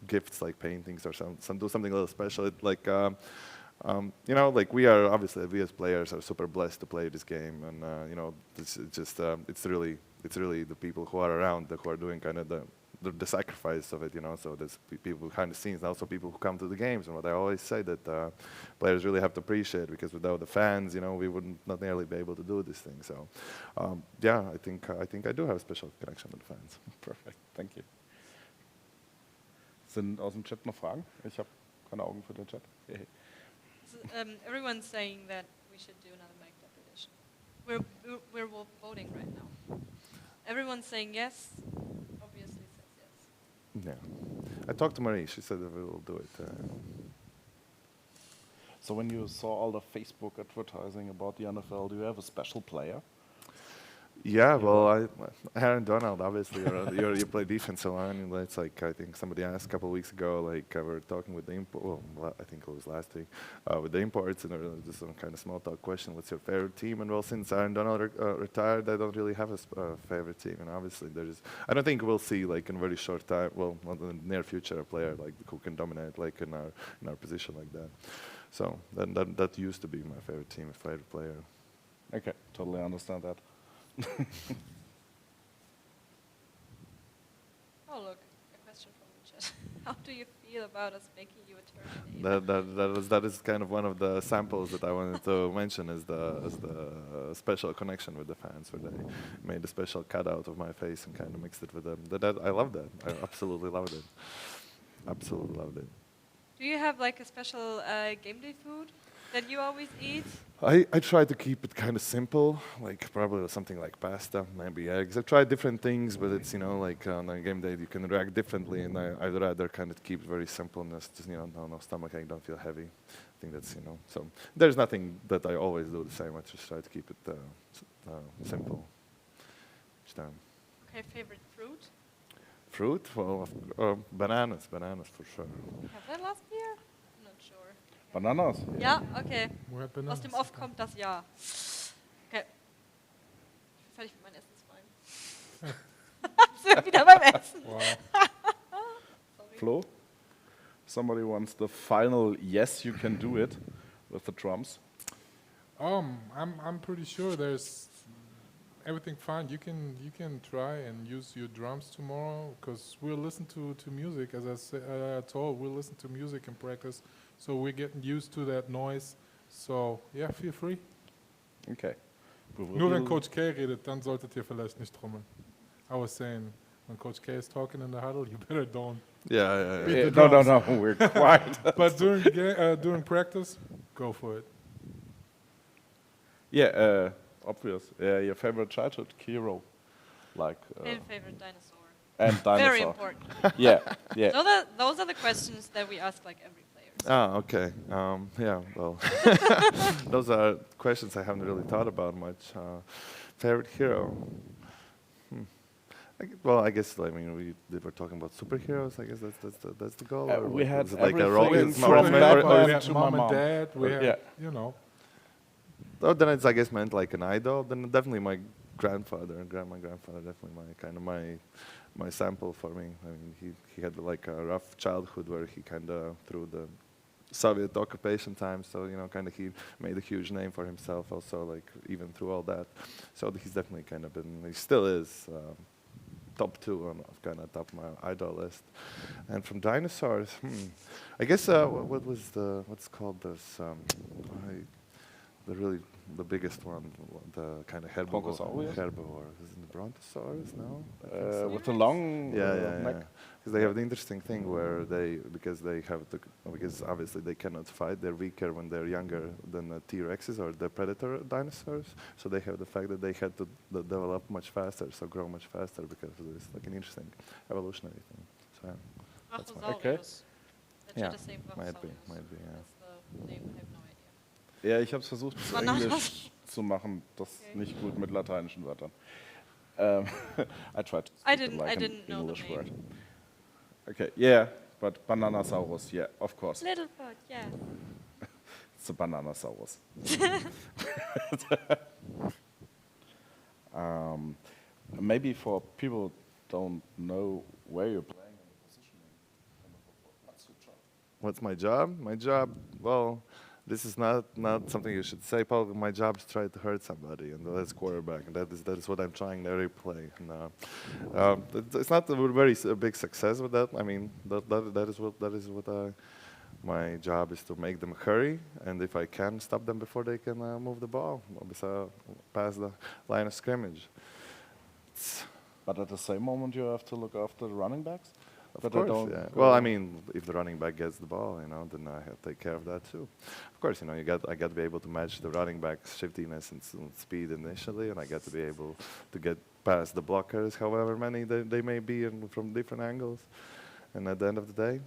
[SPEAKER 5] gifts like paintings or do something a little special. It, like, you know, like we as players are super blessed to play this game, and you know, it's really the people who are around who are doing kind of the sacrifice of it, you know. So there's people behind the scenes, and also people who come to the games. And what I always say that players really have to appreciate, because without the fans, you know, we would not nearly be able to do this thing. So yeah, I think I do have a special connection with the fans.
[SPEAKER 3] Perfekt, thank you. Sind aus dem Chat noch Fragen? Ich habe keine Augen für den Chat.
[SPEAKER 2] Everyone's saying that we should do another mic'd up edition. We're voting right now. Everyone's saying yes. Obviously says yes.
[SPEAKER 5] Yeah, I talked to Marie. She said that we will do it.
[SPEAKER 3] So when you saw all the Facebook advertising about the NFL, do you have a special player?
[SPEAKER 5] Yeah, well, Aaron Donald, obviously, you play defensive line, and it's like, I think somebody asked a couple of weeks ago, like, we were talking with the I think it was last week, with the imports, and just some kind of small talk question, what's your favorite team? And well, since Aaron Donald retired, I don't really have a favorite team, and obviously I don't think we'll see, like, in a very short time, well, not in the near future, a player, like, who can dominate, like, in our position like that. So, that used to be my favorite team, my favorite player.
[SPEAKER 3] Okay, totally understand that.
[SPEAKER 2] Oh, look, a question from the chat. How do you feel about us making you a Terminator?
[SPEAKER 5] That is kind of one of the samples that I wanted to mention, is the special connection with the fans, where they made a special cutout of my face and kind of mixed it with them. I love that. I absolutely loved it. Absolutely loved it.
[SPEAKER 2] Do you have like a special game day food that you always eat?
[SPEAKER 5] I try to keep it kind of simple, like probably something like pasta, maybe eggs. I tried different things, but it's, you know, like on a game day you can react differently, and I'd rather kind of keep it very simple, and just, you know, no stomachache, don't feel heavy. I think that's, you know, so there's nothing that I always do the same. I just try to keep it simple each time.
[SPEAKER 2] Okay, favorite fruit?
[SPEAKER 5] Fruit? Well, bananas for sure.
[SPEAKER 2] Have that last year? I'm not sure.
[SPEAKER 3] Bananas?
[SPEAKER 2] Ja, okay.
[SPEAKER 1] Woher
[SPEAKER 2] Aus
[SPEAKER 1] Bananas?
[SPEAKER 2] dem Off kommt das Ja. Okay. Ich bin fertig mit meinem Essenswein. Sind wir wieder beim Essen.
[SPEAKER 1] Wow.
[SPEAKER 2] Sorry.
[SPEAKER 3] Flo? Somebody wants the final yes, you can do it with the drums.
[SPEAKER 1] I'm pretty sure there's everything fine. You can try and use your drums tomorrow, because we'll listen to music. As I told, we'll listen to music in practice, so we're getting used to that noise. So yeah, feel free.
[SPEAKER 3] Okay.
[SPEAKER 1] Nur wenn Coach K redet, dann solltet ihr vielleicht nicht trommeln. I was saying, when Coach K is talking in the huddle, you better don't.
[SPEAKER 5] Yeah.
[SPEAKER 1] Beat the
[SPEAKER 3] No,
[SPEAKER 1] drums.
[SPEAKER 3] we're quiet.
[SPEAKER 1] But during practice, go for it.
[SPEAKER 3] Yeah, obvious. Your favorite childhood hero, like
[SPEAKER 2] And favorite dinosaur.
[SPEAKER 3] and dinosaur.
[SPEAKER 2] Very important.
[SPEAKER 3] Yeah.
[SPEAKER 2] Those are the questions that we ask like every player.
[SPEAKER 5] Ah, okay. Yeah, well, those are questions I haven't really thought about much. Favorite hero? I guess, I mean, we were talking about superheroes. I guess that's the goal. or
[SPEAKER 3] We
[SPEAKER 5] what?
[SPEAKER 3] had
[SPEAKER 5] Is it like a
[SPEAKER 3] everything
[SPEAKER 5] role?
[SPEAKER 3] from
[SPEAKER 5] It's
[SPEAKER 1] Superman,
[SPEAKER 3] Batman
[SPEAKER 1] we had
[SPEAKER 3] to
[SPEAKER 1] mom
[SPEAKER 3] my
[SPEAKER 1] and dad, we had,
[SPEAKER 3] Yeah.
[SPEAKER 1] you know.
[SPEAKER 5] Oh, then it's, I guess, meant like an idol. Then definitely my grandfather and my grandfather, definitely my sample for me. I mean, he had like a rough childhood where he kind of, through the Soviet occupation time, so, you know, kind of he made a huge name for himself also, like even through all that. So he's definitely kind of been, he still is top 2 on kind of top of my idol list. And from dinosaurs, I guess what was what's called this the biggest one, the kind of herbivore.
[SPEAKER 3] Brontosaurus?
[SPEAKER 5] Herbivore. Is it the Brontosaurus? No. I think so.
[SPEAKER 3] With the long
[SPEAKER 5] Yeah.
[SPEAKER 3] neck.
[SPEAKER 5] Because they have the interesting thing where because obviously they cannot fight, they're weaker when they're younger than the T-Rexes or the predator dinosaurs. So they have the fact that they had to develop much faster, so grow much faster because of this, like an interesting evolutionary thing. So yeah.
[SPEAKER 3] Okay.
[SPEAKER 2] Brachiosaurus. That
[SPEAKER 5] Yeah,
[SPEAKER 2] should have saved
[SPEAKER 5] might be,
[SPEAKER 2] Brachiosaurus.
[SPEAKER 5] yeah.
[SPEAKER 2] That's the name, I have no idea.
[SPEAKER 3] Ja, ich habe es versucht, zu
[SPEAKER 2] Bananas.
[SPEAKER 3] Englisch zu machen. Das ist nicht gut mit lateinischen Wörtern. I tried to
[SPEAKER 2] I
[SPEAKER 3] speak it
[SPEAKER 2] didn't-
[SPEAKER 3] like
[SPEAKER 2] I
[SPEAKER 3] an
[SPEAKER 2] didn't know the
[SPEAKER 3] English
[SPEAKER 2] name.
[SPEAKER 3] word. Okay, yeah, but Bananasaurus, yeah, of course.
[SPEAKER 2] Little bird, yeah.
[SPEAKER 3] It's a Bananasaurus. Maybe for people who don't know where you're playing and the positioning, what's your job?
[SPEAKER 5] What's my job? My job, well, this is not something you should say. Probably my job is to try to hurt somebody, and that's quarterback, and that is what I'm trying every play. And it's not a very big success with that. I mean, that is what my job is to make them hurry, and if I can stop them before they can move the ball, past the line of scrimmage.
[SPEAKER 3] But at the same moment, you have to look after the running backs.
[SPEAKER 5] Of
[SPEAKER 3] But
[SPEAKER 5] course,
[SPEAKER 3] they don't
[SPEAKER 5] yeah.
[SPEAKER 3] go-
[SPEAKER 5] Well, I mean, if the running back gets the ball, then I have to take care of that too. Of course, I got to be able to match the running back's shiftiness and speed initially, and I got to be able to get past the blockers, however many they may be, and from different angles. And at the end of the day,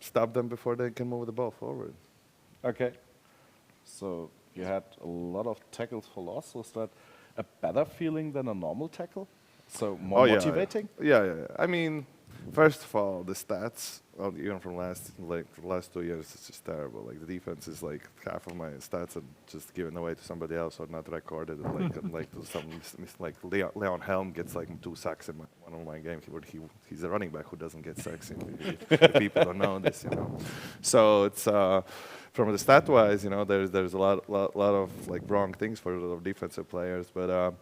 [SPEAKER 5] stop them before they can move the ball forward.
[SPEAKER 3] Okay. So you had a lot of tackles for loss. Was that a better feeling than a normal tackle? So more motivating?
[SPEAKER 5] Yeah. I mean, first of all, the stats, even from the last 2 years, it's just terrible. Like the defense is like half of my stats are just given away to somebody else or not recorded. Like Leon Helm gets like 2 sacks in one of my games. He's a running back who doesn't get sacks. If people don't know this, So it's from the stat wise, there's a lot of like wrong things for the defensive players. But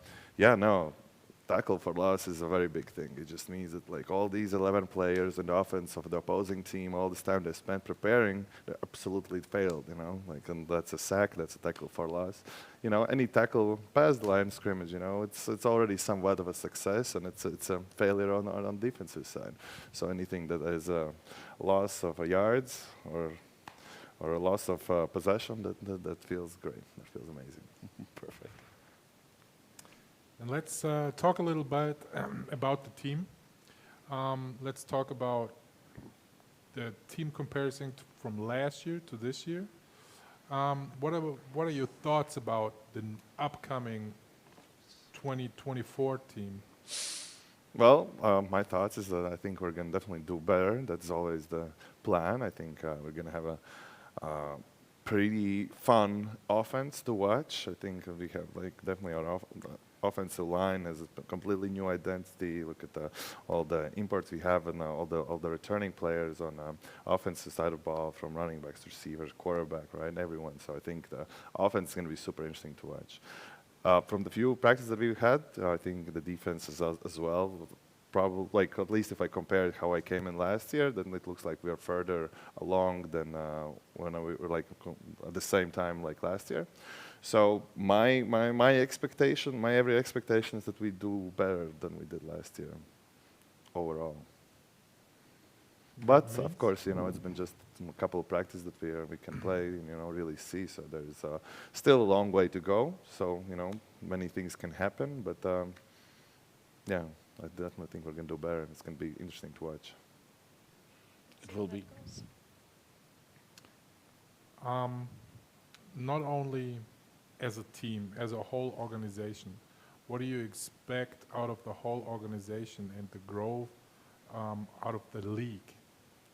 [SPEAKER 5] tackle for loss is a very big thing. It just means that like all these 11 players in the offense of the opposing team, all this time they spent preparing, they absolutely failed, and that's a sack, that's a tackle for loss. Any tackle past the line of scrimmage, it's already somewhat of a success, and it's a failure on the defensive side. So anything that is a loss of yards or a loss of possession, that feels great. That feels amazing.
[SPEAKER 3] Perfect.
[SPEAKER 1] And let's talk a little bit about the team. Let's talk about the team comparison from last year to this year. What are your thoughts about the upcoming 2024 team?
[SPEAKER 5] Well, my thoughts is that I think we're going to definitely do better. That's always the plan. I think we're going to have a pretty fun offense to watch. I think we have definitely our offensive line has a completely new identity. Look at all the imports we have and all the returning players on offensive side of the ball, from running backs, receivers, quarterback, right? Everyone. So I think the offense is going to be super interesting to watch. From the few practices that we've had, I think the defense is as well. Probably, at least if I compare how I came in last year, then it looks like we are further along than when we were at the same time like last year. So my expectation, my every expectation is that we do better than we did last year, overall. But of course, it's been just a couple of practices that we can play, and, really see. So there's still a long way to go. So many things can happen, but yeah, I definitely think we're going to do better, and it's going to be interesting to watch.
[SPEAKER 3] It will be.
[SPEAKER 1] Not only as a team, as a whole organization, what do you expect out of the whole organization and the growth out of the league?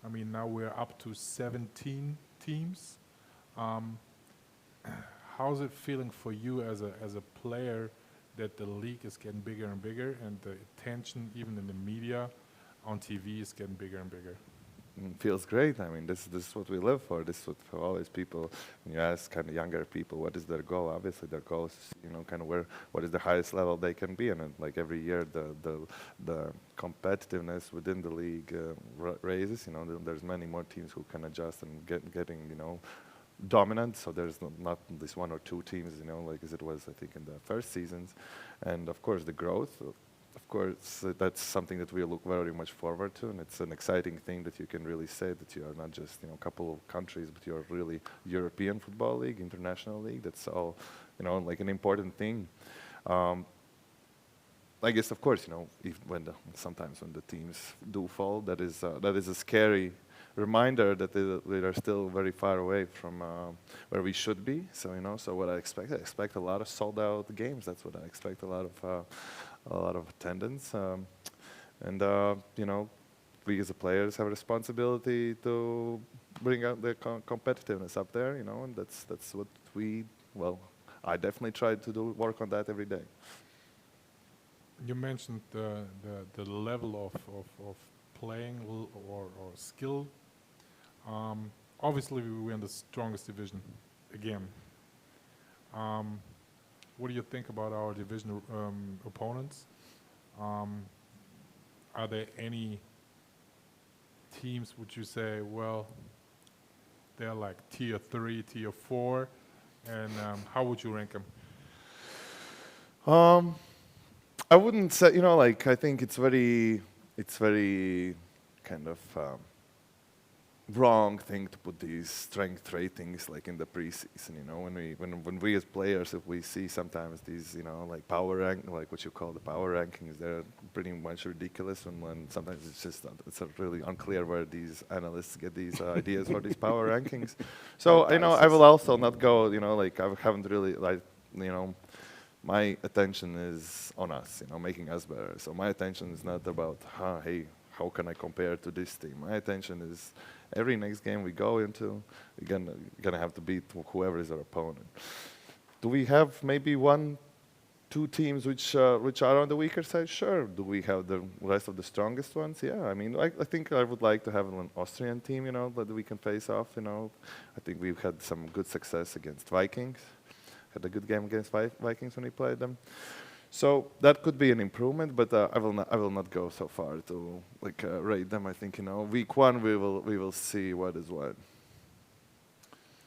[SPEAKER 1] I mean, now we're up to 17 teams. How's it feeling for you as a player that the league is getting bigger and bigger, and the attention, even in the media, on TV, is getting bigger and bigger?
[SPEAKER 5] feels great. I mean, this is what we live for. This is what for always people. When you ask kind of younger people, what is their goal? Obviously, their goal is to see, kind of what is the highest level they can be, and like every year, the competitiveness within the league raises. There's many more teams who can adjust and getting dominant. So there's not this one or two teams, like as it was, I think, in the first seasons, and of course the growth. Of course, that's something that we look very much forward to, and it's an exciting thing that you can really say that you are not just a couple of countries, but you're really European football league, international league. That's all, like an important thing. I guess, of course, sometimes when the teams do fall, that is a scary reminder that they are still very far away from where we should be. So so what I expect a lot of sold out games. That's what I expect, a lot of attendance, and we as the players have a responsibility to bring out the competitiveness up there, and that's what I definitely try to work on that every day.
[SPEAKER 1] You mentioned the level of playing or skill. Obviously, we were in the strongest division again. What do you think about our division opponents? Are there any teams, would you say, well, they're like tier 3, tier 4, and how would you rank them?
[SPEAKER 5] I wouldn't say, I think it's very kind of wrong thing to put these strength ratings like in the preseason. When we as players, if we see sometimes these, like power rank, like what you call the power rankings, they're pretty much ridiculous. When sometimes it's really unclear where these analysts get these ideas for these power rankings. So I will also not go, like I haven't really my attention is on us, making us better. So my attention is not about, hey, how can I compare to this team? My attention is every next game we go into, we're gonna have to beat whoever is our opponent. Do we have maybe 1, 2 teams which are on the weaker side? Sure. Do we have the rest of the strongest ones? Yeah. I mean, I think I would like to have an Austrian team, that we can face off. I think we've had some good success against Vikings. Had a good game against Vikings when we played them. So that could be an improvement, but I will not go so far to rate them. I think week 1 we will see what is what.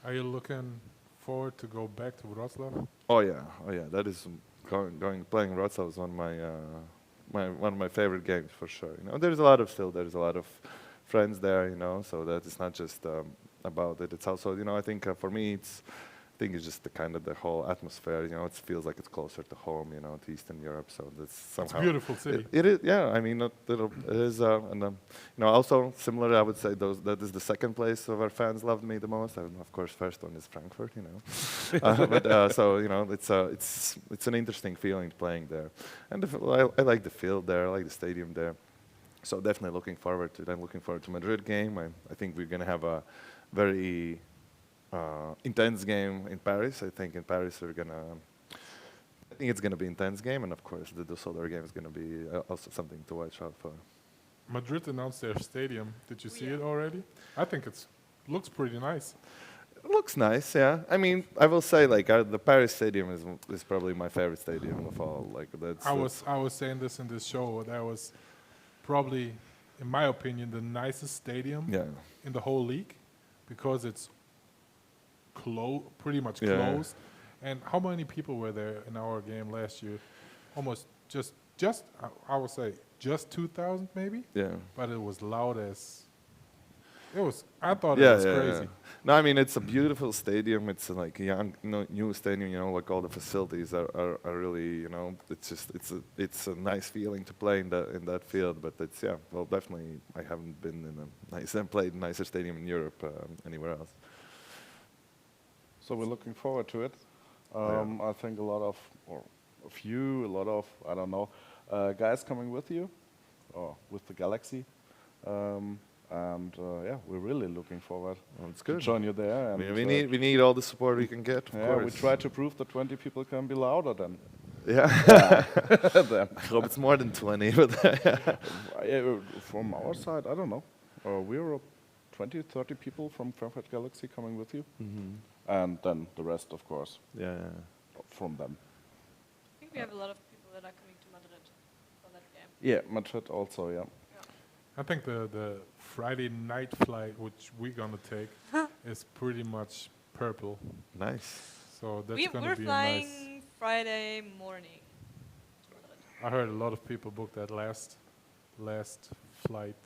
[SPEAKER 1] Are you looking forward to go back to Wrocław?
[SPEAKER 5] Oh yeah. That is playing Wrocław is one of my favorite games for sure. There's a lot of friends there. So that it's not just about it. It's also I think for me it's just the whole atmosphere. It feels like it's closer to home. To Eastern Europe. So that's somehow.
[SPEAKER 1] It's a beautiful city.
[SPEAKER 5] It is. Yeah. I mean, it is. And also similar. I would say that is the second place where fans loved me the most. And of course, first one is Frankfurt. But so it's an interesting feeling playing there. And I like the field there. I like the stadium there. So definitely looking forward to it. I'm looking forward to Madrid game. I think we're gonna have a very intense game in Paris. I think in Paris I think it's gonna be intense game, and of course the Düsseldorf game is gonna be also something to watch out for.
[SPEAKER 1] Madrid announced their stadium. Did you see it already? I think looks pretty nice.
[SPEAKER 5] It looks nice, yeah. I mean, I will say the Paris stadium is probably my favorite stadium of all.
[SPEAKER 1] I was saying this in this show. That was probably, in my opinion, the nicest stadium in the whole league, because it's pretty much closed. And how many people were there in our game last year? Almost just I would say just 2,000 maybe.
[SPEAKER 5] Yeah.
[SPEAKER 1] But it was loud as. I thought it was crazy.
[SPEAKER 5] Yeah. No, I mean, it's a beautiful stadium. It's like a young, new stadium. Like all the facilities are really, it's a nice feeling to play in that field. But it's definitely I haven't been played in a nicer stadium in Europe anywhere else.
[SPEAKER 3] So we're looking forward to it. I think a lot of I don't know, guys coming with you, or with the Galaxy. We're really looking forward to join you there. And
[SPEAKER 5] we need all the support we can get. Of course.
[SPEAKER 3] We try to prove that 20 people can be louder than.
[SPEAKER 5] Yeah. I hope it's more than 20. But
[SPEAKER 3] from our side, I don't know. We're 20, 30 people from Frankfurt Galaxy coming with you.
[SPEAKER 5] Mm-hmm.
[SPEAKER 3] And then the rest, of course,
[SPEAKER 5] Yeah.
[SPEAKER 3] from them.
[SPEAKER 2] I think we have a lot of people that are coming to Madrid for that game.
[SPEAKER 3] Yeah, Madrid also, yeah.
[SPEAKER 1] I think the Friday night flight, which we're gonna take, is pretty much purple.
[SPEAKER 5] Nice.
[SPEAKER 1] So that's gonna
[SPEAKER 2] We're
[SPEAKER 1] be a
[SPEAKER 2] flying
[SPEAKER 1] nice.
[SPEAKER 2] Friday morning to Madrid.
[SPEAKER 1] I heard a lot of people book that last flight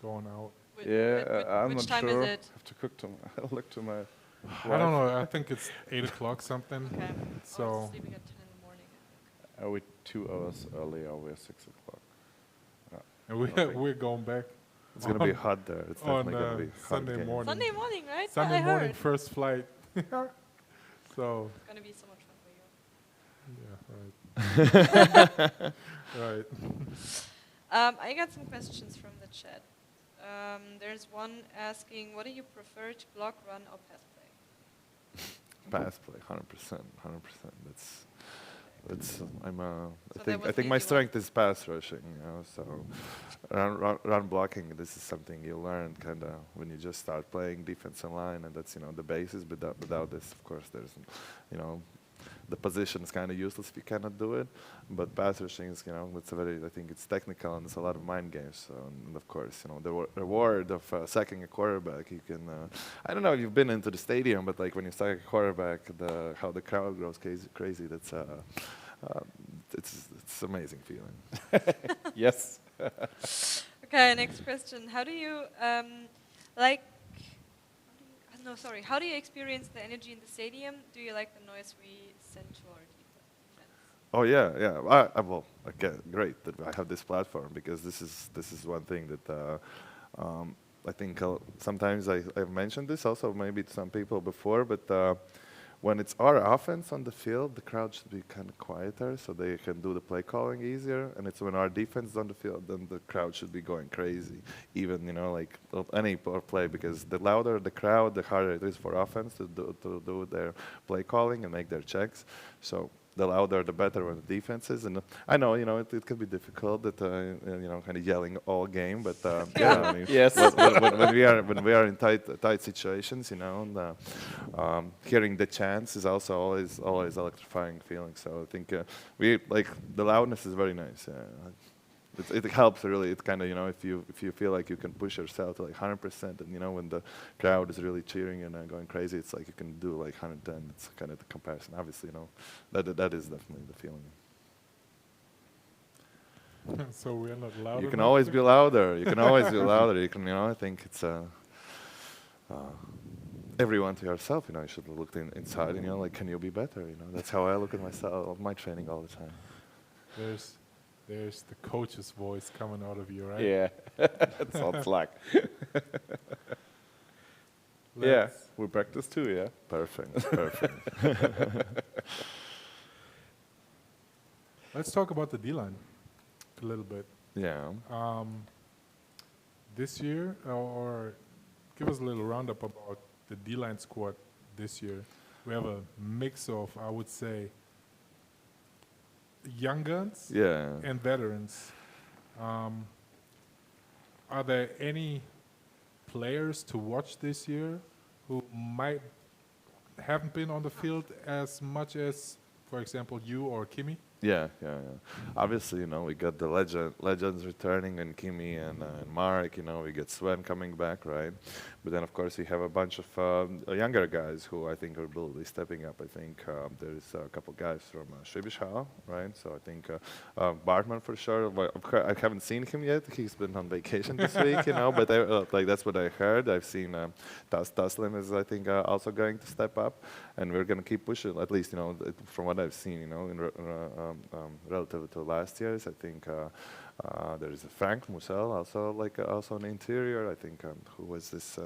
[SPEAKER 1] going out.
[SPEAKER 3] I'm
[SPEAKER 2] Which
[SPEAKER 3] not
[SPEAKER 2] time
[SPEAKER 3] sure.
[SPEAKER 2] is it?
[SPEAKER 3] Have to look to my.
[SPEAKER 1] I don't know. I think it's 8 o'clock something.
[SPEAKER 2] Okay. I
[SPEAKER 1] So
[SPEAKER 2] was sleeping at 10 in the morning, I think.
[SPEAKER 3] Are we 2 hours earlier? We're 6 o'clock.
[SPEAKER 1] and we're going back
[SPEAKER 5] It's gonna be hot there. It's
[SPEAKER 1] on
[SPEAKER 5] definitely gonna be hot
[SPEAKER 1] Sunday
[SPEAKER 5] game.
[SPEAKER 1] morning.
[SPEAKER 2] Sunday morning, right?
[SPEAKER 1] Sunday
[SPEAKER 2] I
[SPEAKER 1] morning,
[SPEAKER 2] heard.
[SPEAKER 1] first flight. So
[SPEAKER 2] It's gonna be so much fun for you.
[SPEAKER 1] yeah, right. Right.
[SPEAKER 2] I got some questions from the chat. There's one asking, what do you prefer to block, run, or pass play?
[SPEAKER 5] Pass play, 100%. That's I'm
[SPEAKER 2] So that was
[SPEAKER 5] I
[SPEAKER 2] the
[SPEAKER 5] think my
[SPEAKER 2] easy one.
[SPEAKER 5] strength is pass rushing, you know. So run blocking. This is something you learn kind of when you just start playing defensive line, and that's the basis. But without this, of course, there's the position is kind of useless if you cannot do it. But pass rushing is it's I think it's technical and it's a lot of mind games. So and of course the reward of sacking a quarterback, you can. I don't know if you've been into the stadium, but like when you sack a quarterback, how the crowd goes crazy. That's it's amazing feeling.
[SPEAKER 3] Yes.
[SPEAKER 2] Okay, next question. How do you like? No, sorry. How do you experience the energy in the stadium? Do you like the noise we send to our defense?
[SPEAKER 5] Oh yeah. Well, okay, great that I have this platform because this is one thing that I think sometimes I've mentioned this also maybe to some people before, but when it's our offense on the field, the crowd should be kind of quieter so they can do the play calling easier. And it's when our defense is on the field, then the crowd should be going crazy. Even like any play, because the louder the crowd, the harder it is for offense to do their play calling and make their checks. So the louder, the better when the defense is. And I know, it can be difficult that kind of yelling all game, but yeah, I mean,
[SPEAKER 3] Yes.
[SPEAKER 5] when we are in tight situations, and hearing the chants is also always electrifying feeling. So I think we like the loudness is very nice. It helps really. It kind of if you feel like you can push yourself to like 100%, and when the crowd is really cheering and going crazy, it's like you can do like 110. It's kind of the comparison. Obviously, that is definitely the feeling.
[SPEAKER 1] So we're not loud.
[SPEAKER 5] You can always be louder. You can always be louder. You can I think it's everyone to yourself. You should look inside and like, can you be better? That's how I look at myself, my training all the time.
[SPEAKER 1] There's the coach's voice coming out of you, right?
[SPEAKER 3] Yeah. It sounds like. Yeah. We practice too, yeah.
[SPEAKER 5] Perfect.
[SPEAKER 1] Let's talk about the D-line a little bit.
[SPEAKER 5] Yeah.
[SPEAKER 1] This year, or give us a little roundup about the D-line squad this year. We have a mix of, I would say, young guns and veterans. Are there any players to watch this year who might haven't been on the field as much as, for example, you or Kimi?
[SPEAKER 5] Yeah. Obviously, we got the legends returning, and Kimi and Marek. We get Sven coming back, right? But then, of course, we have a bunch of younger guys who I think are really stepping up. I think there's a couple guys from Schwäbisch Hall, right? So I think Bartman for sure. But I haven't seen him yet. He's been on vacation this week, But that's what I heard. I've seen Taslim is, I think, also going to step up, and we're going to keep pushing. At least, from what I've seen, relative to last year's, I think there is Frank Musel, also an interior. I think who was this?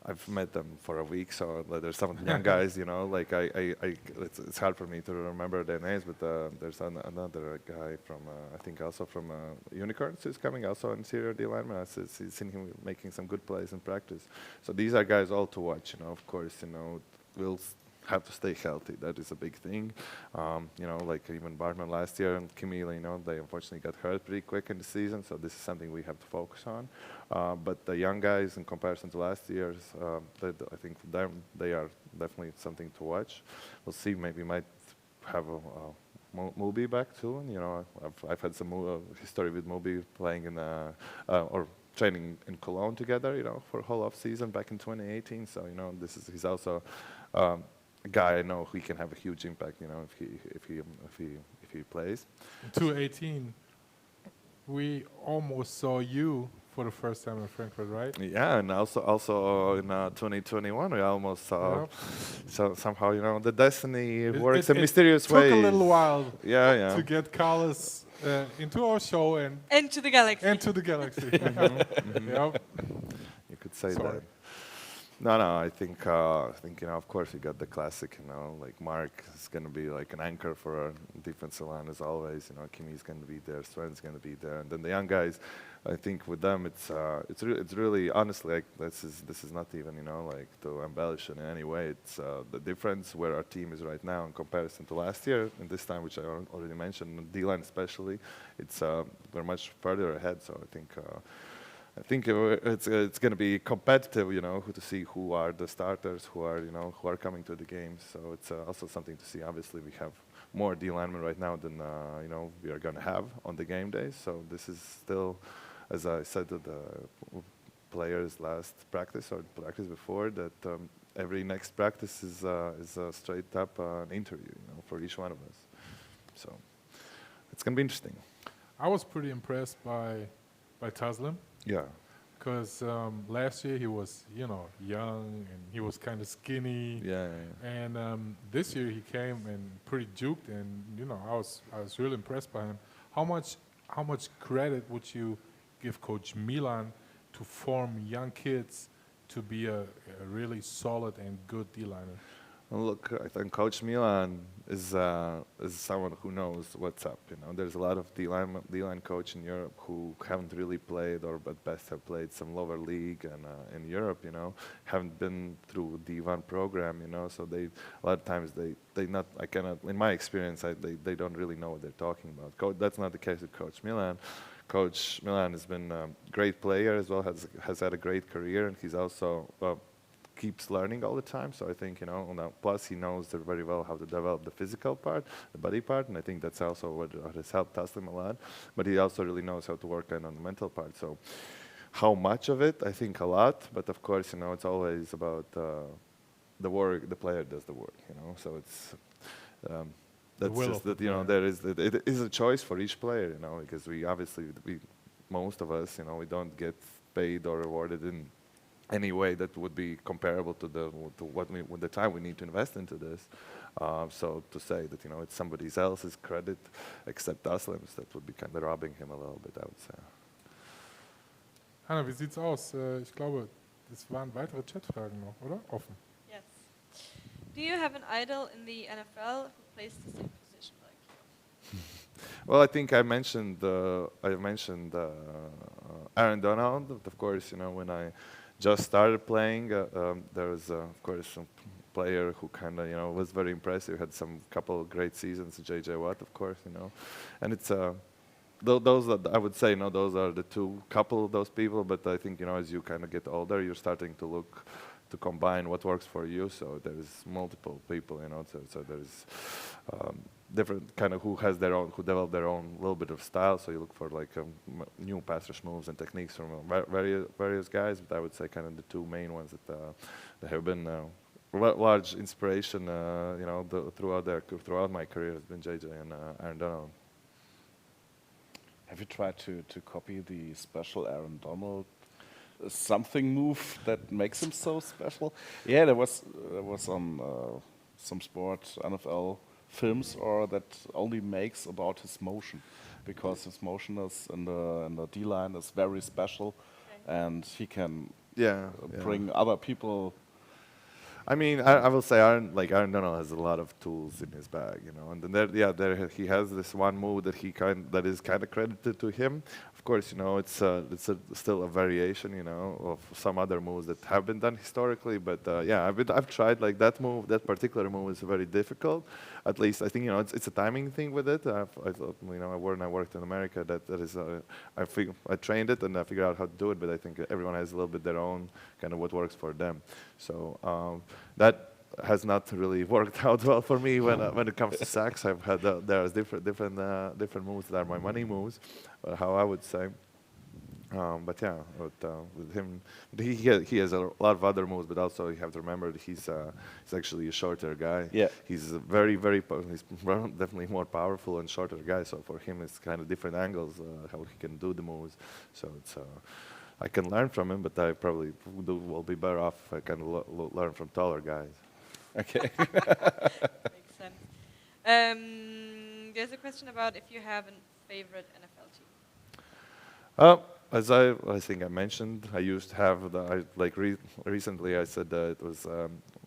[SPEAKER 5] I've met them for a week, so there's some young guys, it's hard for me to remember their names, but there's another guy from, I think also from Unicorns who's coming, also an interior D lineman. I've seen him making some good plays in practice. So these are guys all to watch, of course, we'll have to stay healthy. That is a big thing. Like even Bartman last year and Kimi, they unfortunately got hurt pretty quick in the season, so this is something we have to focus on. But the young guys, in comparison to last year's, I think for them, they are definitely something to watch. We'll see, maybe might have Mubi back too. And, I've had some history with Mubi playing in or training in Cologne together, for a whole off season back in 2018. So, he's also a guy I know who can have a huge impact, if he plays.
[SPEAKER 1] In 2018, we almost saw you for the first time in Frankfurt, right?
[SPEAKER 5] Yeah, and also in 2021 we almost saw. So somehow, the destiny works in mysterious ways.
[SPEAKER 1] It took a little while
[SPEAKER 5] to
[SPEAKER 1] get Karlis into our show and
[SPEAKER 2] to the galaxy.
[SPEAKER 1] And to the galaxy. Yep.
[SPEAKER 5] You could say
[SPEAKER 1] Sorry.
[SPEAKER 5] that. No, I think of course you got the classic, like Mark is going to be like an anchor for our defensive line as always. Kimi's going to be there, Sven's going to be there, and then the young guys. I think with them, it's really honestly like this is not even like to embellish in any way. It's the difference where our team is right now in comparison to last year and this time, which I already mentioned, D-line especially. It's we're much further ahead. So I think it's going to be competitive, to see who are the starters, who are coming to the games. So it's also something to see. Obviously, we have more D linemen right now than we are going to have on the game days. So this is still, as I said to the players last practice or practice before, that every next practice is a straight up an interview, for each one of us. So it's going to be interesting.
[SPEAKER 1] I was pretty impressed by Taslim.
[SPEAKER 5] Yeah.
[SPEAKER 1] Because last year he was, young and he was kind of skinny.
[SPEAKER 5] Yeah.
[SPEAKER 1] And this year he came and pretty juked, and I was really impressed by him. How much credit would you give Coach Milan to form young kids to be a really solid and good D-liner?
[SPEAKER 5] Well, look, I think Coach Milan is someone who knows what's up. There's a lot of D-line coach in Europe who haven't really played, or at best have played some lower league and in Europe. Haven't been through D1 program. So a lot of times they not. I cannot. In my experience, they don't really know what they're talking about. That's not the case with Coach Milan. Coach Milan has been a great player as well. Has had a great career, and he's also. Keeps learning all the time, so I think plus he knows very well how to develop the physical part, the body part, and I think that's also what has helped Taslim a lot. But he also really knows how to work on the mental part. So, how much of it? I think a lot, but of course, it's always about the work. The player does the work, So it's that's just that there is it is a choice for each player, because we obviously most of us we don't get paid or rewarded in any way that would be comparable to the time we need to invest into this. So to say that it's somebody else's credit except Taslim's, that would be kind of robbing him a little bit, I would say.
[SPEAKER 1] Hanna, wie sieht's aus? Ich glaube, es waren weitere Chatfragen noch, oder? Offen.
[SPEAKER 2] Yes. Do you have an idol in the NFL who plays the same position like you?
[SPEAKER 5] Well, I think I mentioned Aaron Donald. Of course, when I just started playing, there was of course a player who kind of was very impressive. Had some couple of great seasons. J.J. Watt, of course, and it's those are, I would say, those are the couple of those people. But I think as you kind of get older, you're starting to look to combine what works for you. So there's multiple people, So there's different kind of who develop their own little bit of style. So you look for like new pass rush moves and techniques from various guys. But I would say kind of the two main ones that have been large inspiration, throughout my career has been JJ and Aaron Donald.
[SPEAKER 6] Have you tried to copy the special Aaron Donald something move that makes him so special? Yeah, there was some sport NFL films or that only makes about his motion, because his motion is in the D line is very special, and he can bring other people
[SPEAKER 5] I mean, I will say Aaron Donald has a lot of tools in his bag, you know. And then he has this one move that that is kind of credited to him. Of course, you know, it's still a variation, you know, of some other moves that have been done historically. But yeah, I've tried like that move. That particular move is very difficult. At least I think, you know, it's a timing thing with it. I thought, you know, when I worked in America, that is I trained it and I figured out how to do it. But I think everyone has a little bit their own kind of what works for them. So that has not really worked out well for me when it comes to sacks. I've had there's different moves that are my money moves, how I would say. But yeah, with him, he has a lot of other moves, but also you have to remember that he's actually a shorter guy.
[SPEAKER 6] Yeah.
[SPEAKER 5] He's he's definitely more powerful and shorter guy. So for him, it's kind of different angles how he can do the moves. So it's I can learn from him, but I probably will be better off if I can learn from taller guys.
[SPEAKER 6] Okay.
[SPEAKER 2] Makes sense. There's a question about if you have a favorite NFL team.
[SPEAKER 5] As I think I mentioned, I used to have recently I said that it was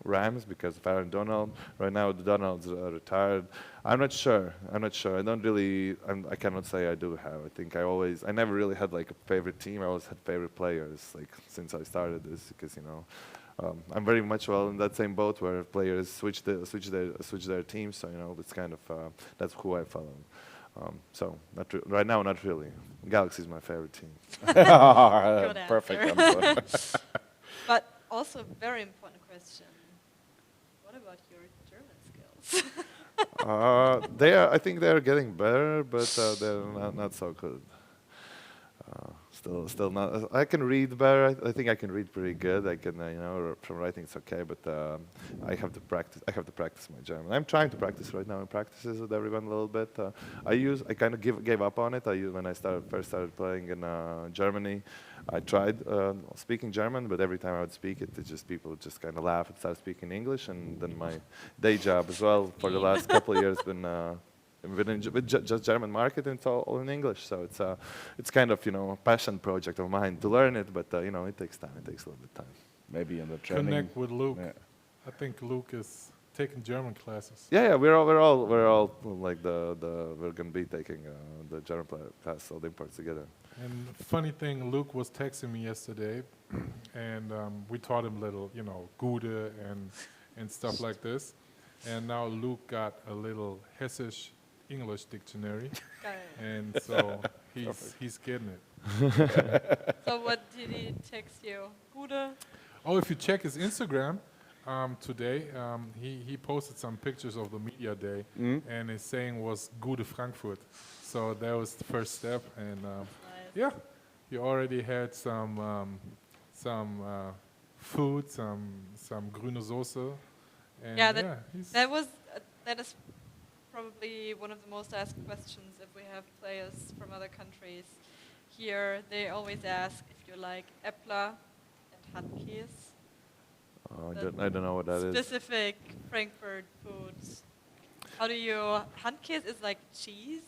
[SPEAKER 5] Rams because of Aaron Donald. Right now the Donald's retired. I'm not sure. I don't really. I cannot say I do have. I think I never really had like a favorite team. I always had favorite players. Like since I started this, because you know. I'm very much in that same boat where players switch their teams. So you know, it's kind of that's who I follow. So right now, not really. Galaxy is my favorite team.
[SPEAKER 6] Perfect
[SPEAKER 2] answer.
[SPEAKER 6] answer.
[SPEAKER 2] But also a very important question. What about your German skills?
[SPEAKER 5] I think they are getting better, but they're not so good. Still not. I can read better. I think I can read pretty good. I can, you know, from writing it's okay, but I have to practice my German. I'm trying to practice right now in practices with everyone a little bit. I kind of gave up on it. When I first started playing in Germany, I tried speaking German, but every time I would speak it, people would just kind of laugh and start speaking English. And then my day job as well for the last couple of years been. With just German market, and it's all in English. So it's kind of, you know, a passion project of mine to learn it, but you know, it takes time. It takes a little bit of time.
[SPEAKER 6] Maybe in the training.
[SPEAKER 1] Connect with Luke.
[SPEAKER 6] Yeah.
[SPEAKER 1] I think Luke is taking German classes.
[SPEAKER 5] Yeah, we're all like we're gonna be taking the German class, all the imports together.
[SPEAKER 1] And funny thing, Luke was texting me yesterday, and we taught him little, you know, Gude and stuff like this. And now Luke got a little Hessisch English dictionary, and so he's getting it.
[SPEAKER 2] So what did he text you? Gude?
[SPEAKER 1] Oh, if you check his Instagram today, he posted some pictures of the media day, and his saying was "Gute Frankfurt." So that was the first step, and
[SPEAKER 2] Nice.
[SPEAKER 1] yeah, he already had some food, some grüne Soße, and
[SPEAKER 2] Yeah,
[SPEAKER 1] he's
[SPEAKER 2] that is probably one of the most asked questions if we have players from other countries here. They always ask if you like Äppler and Handkäse.
[SPEAKER 5] I don't know what that is.
[SPEAKER 2] Specific Frankfurt foods. How do you... Handkäse is like cheese.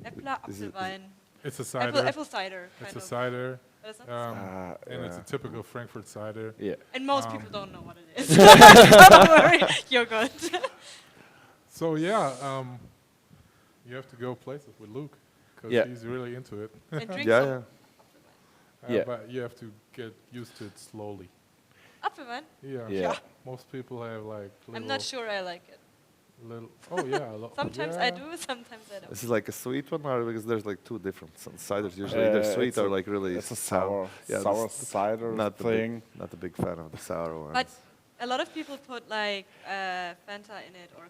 [SPEAKER 2] Äppler, Apfelwein.
[SPEAKER 1] it's a cider.
[SPEAKER 2] Apple cider, kind
[SPEAKER 1] It's
[SPEAKER 2] of.
[SPEAKER 1] a cider,
[SPEAKER 2] But it's not
[SPEAKER 1] and it's a typical Frankfurt cider.
[SPEAKER 6] Yeah.
[SPEAKER 2] and most people don't know what it is. Don't worry, you're good.
[SPEAKER 1] So yeah, you have to go places with Luke because
[SPEAKER 6] Yeah.
[SPEAKER 1] he's really into it.
[SPEAKER 2] And drink
[SPEAKER 5] Yeah,
[SPEAKER 2] some
[SPEAKER 5] yeah.
[SPEAKER 6] Yeah.
[SPEAKER 1] But you have to get used to it slowly.
[SPEAKER 2] Apfelwein.
[SPEAKER 1] Yeah.
[SPEAKER 6] Yeah.
[SPEAKER 1] Most people have like little.
[SPEAKER 2] I'm not sure I like it.
[SPEAKER 1] Oh yeah.
[SPEAKER 2] Sometimes I do, sometimes I don't.
[SPEAKER 5] This is like a sweet one, or because there's like two different ciders usually. Either sweet
[SPEAKER 6] it's
[SPEAKER 5] or
[SPEAKER 6] a-
[SPEAKER 5] like really
[SPEAKER 6] It's a sour cider
[SPEAKER 5] not the
[SPEAKER 6] thing.
[SPEAKER 5] not a big fan of the sour ones.
[SPEAKER 2] But a lot of people put like Fanta in it, or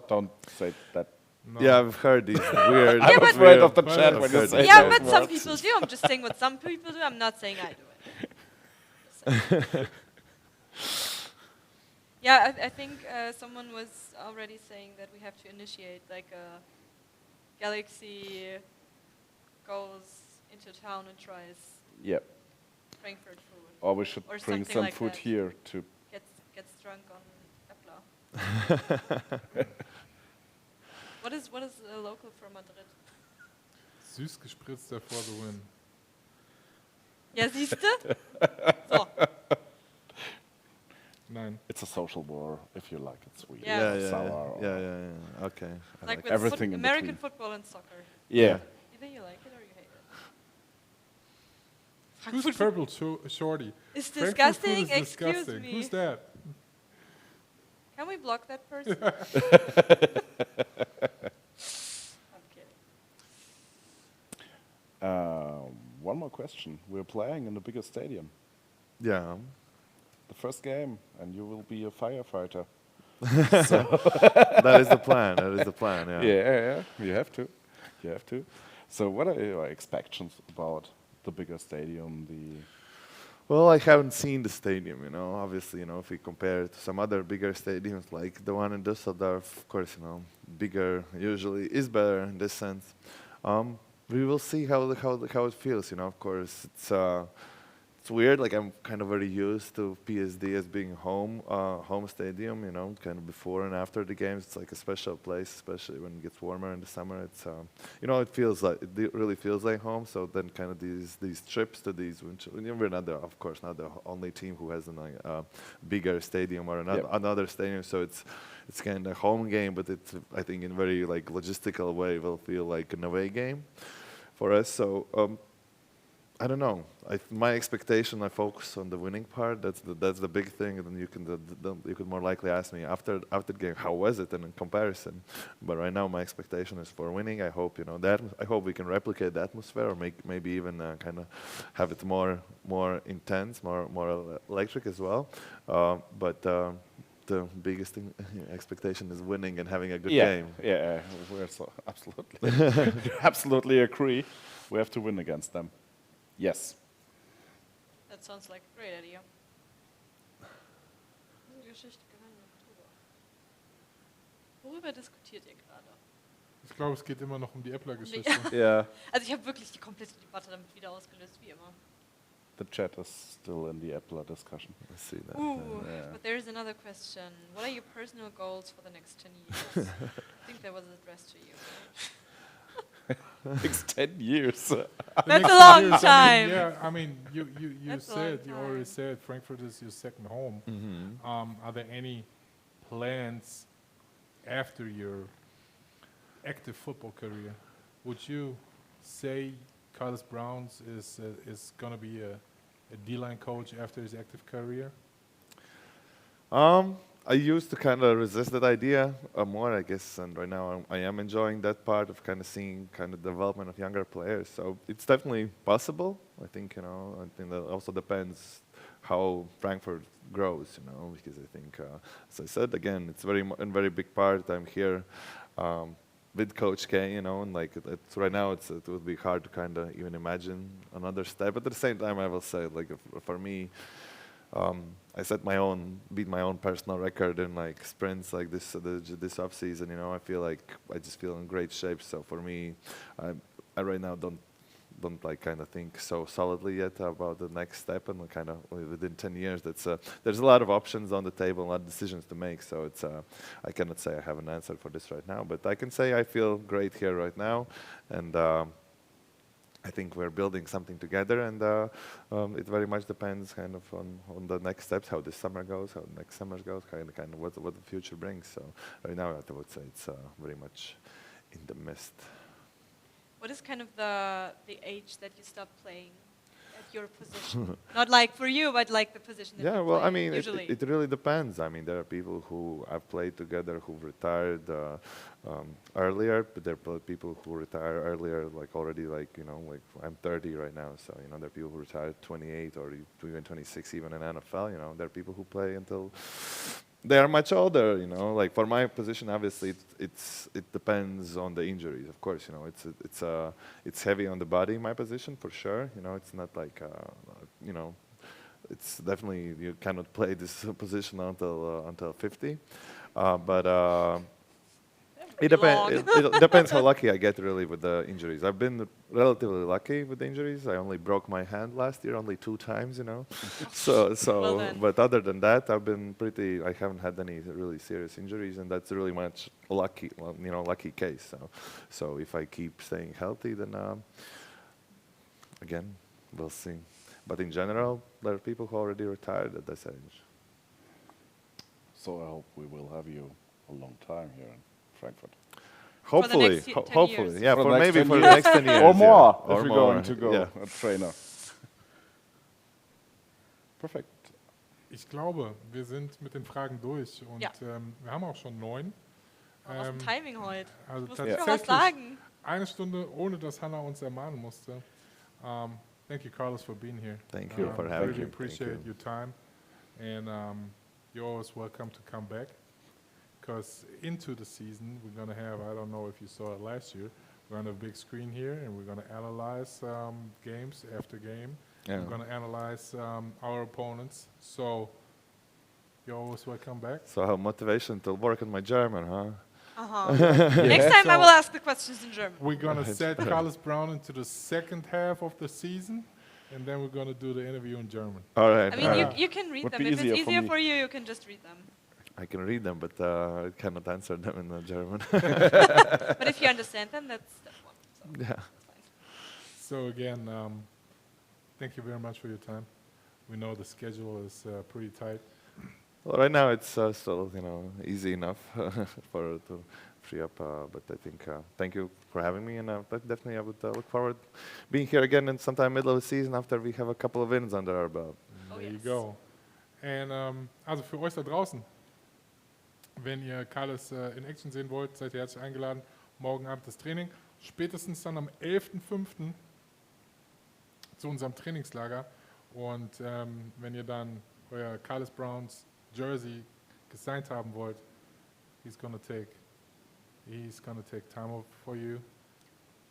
[SPEAKER 6] Don't say that.
[SPEAKER 1] No.
[SPEAKER 5] Yeah, I've heard these weird.
[SPEAKER 6] I'm
[SPEAKER 2] but-
[SPEAKER 6] afraid of the
[SPEAKER 1] But
[SPEAKER 6] chat
[SPEAKER 1] I've
[SPEAKER 6] when you
[SPEAKER 5] heard
[SPEAKER 6] say
[SPEAKER 5] that.
[SPEAKER 2] yeah,
[SPEAKER 6] those
[SPEAKER 2] but some
[SPEAKER 6] words.
[SPEAKER 2] people do. I'm just saying what some people do. I'm not saying I do it. Yeah, I think someone was already saying that we have to initiate like a Galaxy goes into town and tries
[SPEAKER 6] Yeah.
[SPEAKER 2] Frankfurt food.
[SPEAKER 6] Or we should
[SPEAKER 2] Or
[SPEAKER 6] bring
[SPEAKER 2] something
[SPEAKER 6] some
[SPEAKER 2] like
[SPEAKER 6] food
[SPEAKER 2] that.
[SPEAKER 6] here to.
[SPEAKER 2] Gets drunk on Äppler. What is a local from Madrid?
[SPEAKER 1] Süß gespritzter for the win.
[SPEAKER 2] Ja, siehste? So.
[SPEAKER 1] Nein.
[SPEAKER 6] It's a soda. social war, if you like it sweet.
[SPEAKER 2] Yeah.
[SPEAKER 6] or sour. or
[SPEAKER 5] Okay. I
[SPEAKER 2] Like
[SPEAKER 5] like
[SPEAKER 2] with
[SPEAKER 6] everything in
[SPEAKER 2] American
[SPEAKER 6] between.
[SPEAKER 2] football and soccer.
[SPEAKER 6] Yeah.
[SPEAKER 2] Either you like it or you hate it.
[SPEAKER 1] Who's
[SPEAKER 2] Frankfurt
[SPEAKER 1] purple shorty?
[SPEAKER 2] It's
[SPEAKER 1] Frankfurt
[SPEAKER 2] disgusting.
[SPEAKER 1] food is
[SPEAKER 2] Excuse
[SPEAKER 1] disgusting.
[SPEAKER 2] me.
[SPEAKER 1] Who's that?
[SPEAKER 2] Can we block that person? I'm kidding.
[SPEAKER 6] One more question. We're playing in the bigger stadium.
[SPEAKER 5] Yeah.
[SPEAKER 6] The first game, and you will be a firefighter.
[SPEAKER 5] That is the plan. That is the plan. Yeah.
[SPEAKER 6] Yeah. You have to. You have to. So, what are your expectations about the bigger stadium?
[SPEAKER 5] Well, I haven't seen the stadium, Obviously, if we compare it to some other bigger stadiums like the one in Düsseldorf, of course, bigger usually is better in this sense. We will see how it feels, Of course, it's weird. Like I'm kind of very used to PSD as being home stadium. Kind of before and after the games, it's like a special place, especially when it gets warmer in the summer. It's it really feels like home. So then, kind of these trips to these, we're not of course not the only team who has a bigger stadium or another stadium. So it's kind of home game, but it's I think in very like logistical way will feel like an away game for us. So. I don't know. My expectation, I focus on the winning part. That's the big thing. And then you could more likely ask me after the game, how was it in comparison? But right now, my expectation is for winning. I hope that. I hope we can replicate the atmosphere, or maybe even kind of have it more intense, more electric as well. But the biggest expectation is winning and having a good game.
[SPEAKER 6] Yeah, we're absolutely agree. We have to win against them. Yes.
[SPEAKER 2] That sounds like a great idea. Geschichte gewinnen im Oktober. Worüber diskutiert ihr gerade?
[SPEAKER 1] Ich glaube, es geht immer noch um die Äppler-Geschichte.
[SPEAKER 6] Yeah.
[SPEAKER 2] Also ich habe wirklich die komplette Debatte damit wieder ausgelöst, wie immer.
[SPEAKER 6] The chat is still in the Appler discussion.
[SPEAKER 5] I see that.
[SPEAKER 2] Ooh, but there is another question. What are your personal goals for the next 10 years? I think that was addressed to you.
[SPEAKER 6] Next 10 years.
[SPEAKER 2] That's a long time.
[SPEAKER 1] I mean, you
[SPEAKER 2] That's a long
[SPEAKER 1] you already
[SPEAKER 2] time.
[SPEAKER 1] said Frankfurt is your second home.
[SPEAKER 5] Mm-hmm.
[SPEAKER 1] Are there any plans after your active football career? Would you say Karlis Brauns is going to be a D-line coach after his active career?
[SPEAKER 5] I used to kind of resist that idea more, I guess, and right now I am enjoying that part of kind of seeing kind of development of younger players. So it's definitely possible. I think I think that also depends how Frankfurt grows, because I think, as I said again, it's a very big part. I'm here with Coach K, and like it's right now it would be hard to kind of even imagine another step. But at the same time, I will say, like for me. I beat my own personal record in like sprints like this off season. I feel like I just feel in great shape. So for me, I right now don't like kind of think so solidly yet about the next step, and kind of within 10 years, there's a lot of options on the table, a lot of decisions to make. So I cannot say I have an answer for this right now, but I can say I feel great here right now, and. I think we're building something together, and it very much depends kind of on the next steps, how this summer goes, how the next summer goes, kind of what the future brings. So right now, I would say it's very much in the mist.
[SPEAKER 2] What is kind of the age that you stop playing at your position? Not like for you, but like the position that
[SPEAKER 5] Yeah,
[SPEAKER 2] you
[SPEAKER 5] well,
[SPEAKER 2] play
[SPEAKER 5] I mean,
[SPEAKER 2] usually.
[SPEAKER 5] it really depends. I mean, there are people who I've played together who've retired earlier, but there are people who retire earlier, like already, like I'm 30 right now, so there are people who retire at 28 or even 26, even in NFL. There are people who play until they are much older. Like for my position, obviously, it depends on the injuries. Of course, it's heavy on the body. My position, for sure. It's not like it's definitely you cannot play this position until 50, but. It depends how lucky I get really with the injuries. I've been relatively lucky with the injuries. I only broke my hand last year, only 2 times, So,
[SPEAKER 2] Well
[SPEAKER 5] but other than that, I haven't had any really serious injuries, and that's really much lucky case. So if I keep staying healthy, then again, we'll see. But in general, there are people who already retired at this age.
[SPEAKER 6] So I hope we will have you a long time here in Frankfurt.
[SPEAKER 5] Hopefully,
[SPEAKER 2] next 10
[SPEAKER 5] hopefully,
[SPEAKER 2] years.
[SPEAKER 5] yeah,
[SPEAKER 6] For
[SPEAKER 5] for
[SPEAKER 6] the next
[SPEAKER 5] maybe
[SPEAKER 6] 10
[SPEAKER 5] for the
[SPEAKER 6] years.
[SPEAKER 5] next 10 years.
[SPEAKER 6] Or more,
[SPEAKER 5] yeah.
[SPEAKER 6] if you're
[SPEAKER 5] more,
[SPEAKER 6] going to go
[SPEAKER 5] yeah.
[SPEAKER 6] a trainer. Perfekt.
[SPEAKER 1] Ich glaube, wir sind mit den Fragen durch und
[SPEAKER 2] Ja.
[SPEAKER 1] Wir haben auch schon 9.
[SPEAKER 2] Was ein Timing heute.
[SPEAKER 1] Also
[SPEAKER 2] Ich muss nicht mal was
[SPEAKER 1] tatsächlich
[SPEAKER 2] sagen.
[SPEAKER 1] eine Stunde, ohne dass Hannah uns ermahnen musste. Thank you, Karlis, for being here.
[SPEAKER 5] Thank you for having
[SPEAKER 1] Really
[SPEAKER 5] me.
[SPEAKER 1] appreciate
[SPEAKER 5] Thank you.
[SPEAKER 1] your time, and you're always welcome to come back. Because into the season, we're gonna have, I don't know if you saw it last year, we're gonna have a big screen here, and we're gonna analyze games after game.
[SPEAKER 5] Yeah.
[SPEAKER 1] We're gonna analyze our opponents. So you're always welcome back.
[SPEAKER 5] So I have motivation to work on my German, huh?
[SPEAKER 2] Next time I will ask the questions in German.
[SPEAKER 1] We're gonna set Karlis Brown into the second half of the season, and then we're gonna do the interview in German.
[SPEAKER 5] All right.
[SPEAKER 2] I mean, you can read
[SPEAKER 6] Would
[SPEAKER 2] them.
[SPEAKER 6] be
[SPEAKER 2] If it's
[SPEAKER 6] easier for
[SPEAKER 2] easier
[SPEAKER 6] me.
[SPEAKER 2] for you, you can just read them.
[SPEAKER 5] I can read them, but I cannot answer them in German.
[SPEAKER 2] But if you understand them, that's one. So
[SPEAKER 5] Yeah.
[SPEAKER 2] that's fine.
[SPEAKER 1] So again, thank you very much for your time. We know the schedule is pretty tight.
[SPEAKER 5] Well, right now it's still, easy enough for to free up. But I think thank you for having me, and definitely I would look forward being here again in sometime middle of the season after we have a couple of wins under our belt.
[SPEAKER 2] Oh,
[SPEAKER 1] There you
[SPEAKER 2] yes.
[SPEAKER 1] go. And also für euch da draußen, wenn ihr Karlis in Action sehen wollt, seid ihr herzlich eingeladen. Morgen Abend das Training. Spätestens dann am 11.05. zu unserem Trainingslager. Und wenn ihr dann euer Karlis Brauns Jersey gesigned haben wollt, he's gonna take time off for you.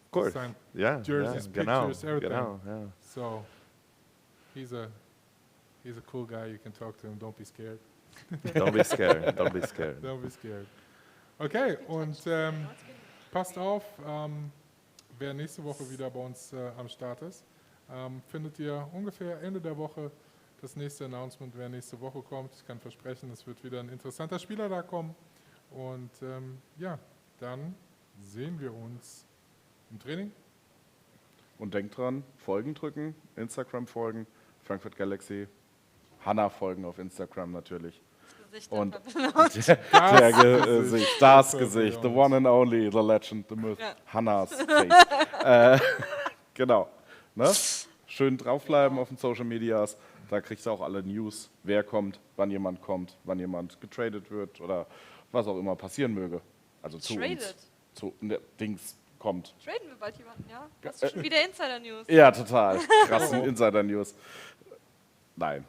[SPEAKER 5] Of course.
[SPEAKER 1] Sign
[SPEAKER 5] Yeah.
[SPEAKER 1] jerseys,
[SPEAKER 5] yeah. Genau.
[SPEAKER 1] pictures, everything.
[SPEAKER 5] Genau. Yeah.
[SPEAKER 1] So he's a cool guy. You can talk to him. Don't be scared.
[SPEAKER 5] Don't be scared. Don't be scared.
[SPEAKER 1] Don't be scared. Okay, und passt auf, wer nächste Woche wieder bei uns am Start ist, findet ihr ungefähr Ende der Woche das nächste Announcement, wer nächste Woche kommt. Ich kann versprechen, es wird wieder ein interessanter Spieler da kommen. Und ja, dann sehen wir uns im Training.
[SPEAKER 6] Und denkt dran, Folgen drücken, Instagram folgen, Frankfurt Galaxy, Hannah folgen auf Instagram natürlich.
[SPEAKER 2] Das Gesicht
[SPEAKER 6] Und-
[SPEAKER 2] einfach
[SPEAKER 6] Das Gesicht, the one and only, the legend, the myth,
[SPEAKER 2] Ja.
[SPEAKER 6] Hannahs Face. Genau. Ne? Schön draufbleiben auf den Social Medias, da kriegst du auch alle News, wer kommt, wann jemand getradet wird oder was auch immer passieren möge. Also zu
[SPEAKER 2] Traded.
[SPEAKER 6] uns. Dings kommt.
[SPEAKER 2] Traden wir bald jemanden, ja? Hast du schon wieder Insider-News?
[SPEAKER 6] Ja, total. Krassen Insider-News. Nein,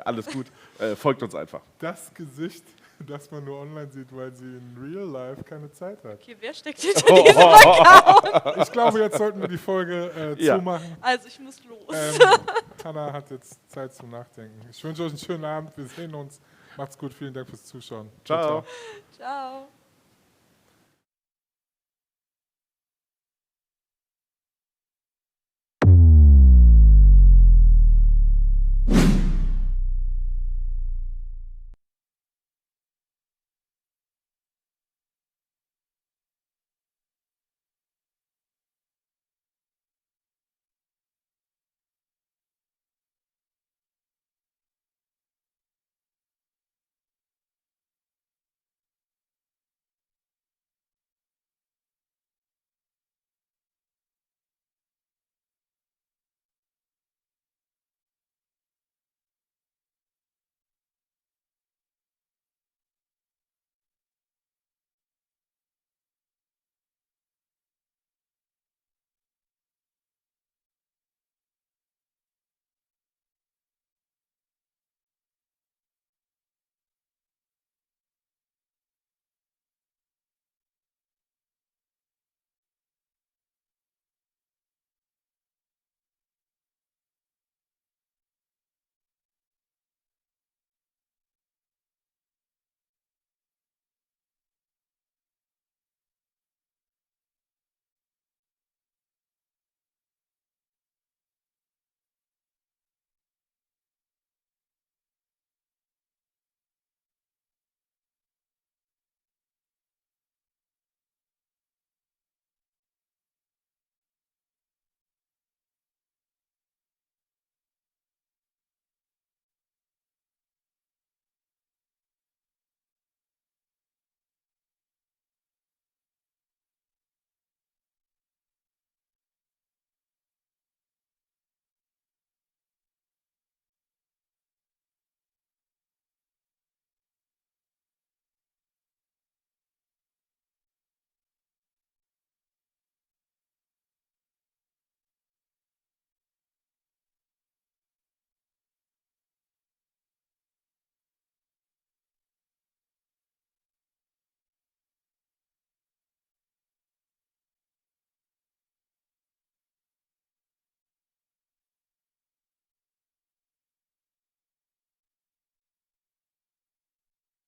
[SPEAKER 6] alles gut. Folgt uns einfach.
[SPEAKER 1] Das Gesicht, das man nur online sieht, weil sie in Real Life keine Zeit hat.
[SPEAKER 2] Okay, wer steckt hinter diesem Account?
[SPEAKER 1] Ich glaube, jetzt sollten wir die Folge
[SPEAKER 6] Ja.
[SPEAKER 1] zumachen.
[SPEAKER 2] Also, ich muss los.
[SPEAKER 1] Hannah hat jetzt Zeit zum Nachdenken. Ich wünsche euch einen schönen Abend. Wir sehen uns. Macht's gut. Vielen Dank fürs Zuschauen.
[SPEAKER 5] Ciao.
[SPEAKER 2] Ciao.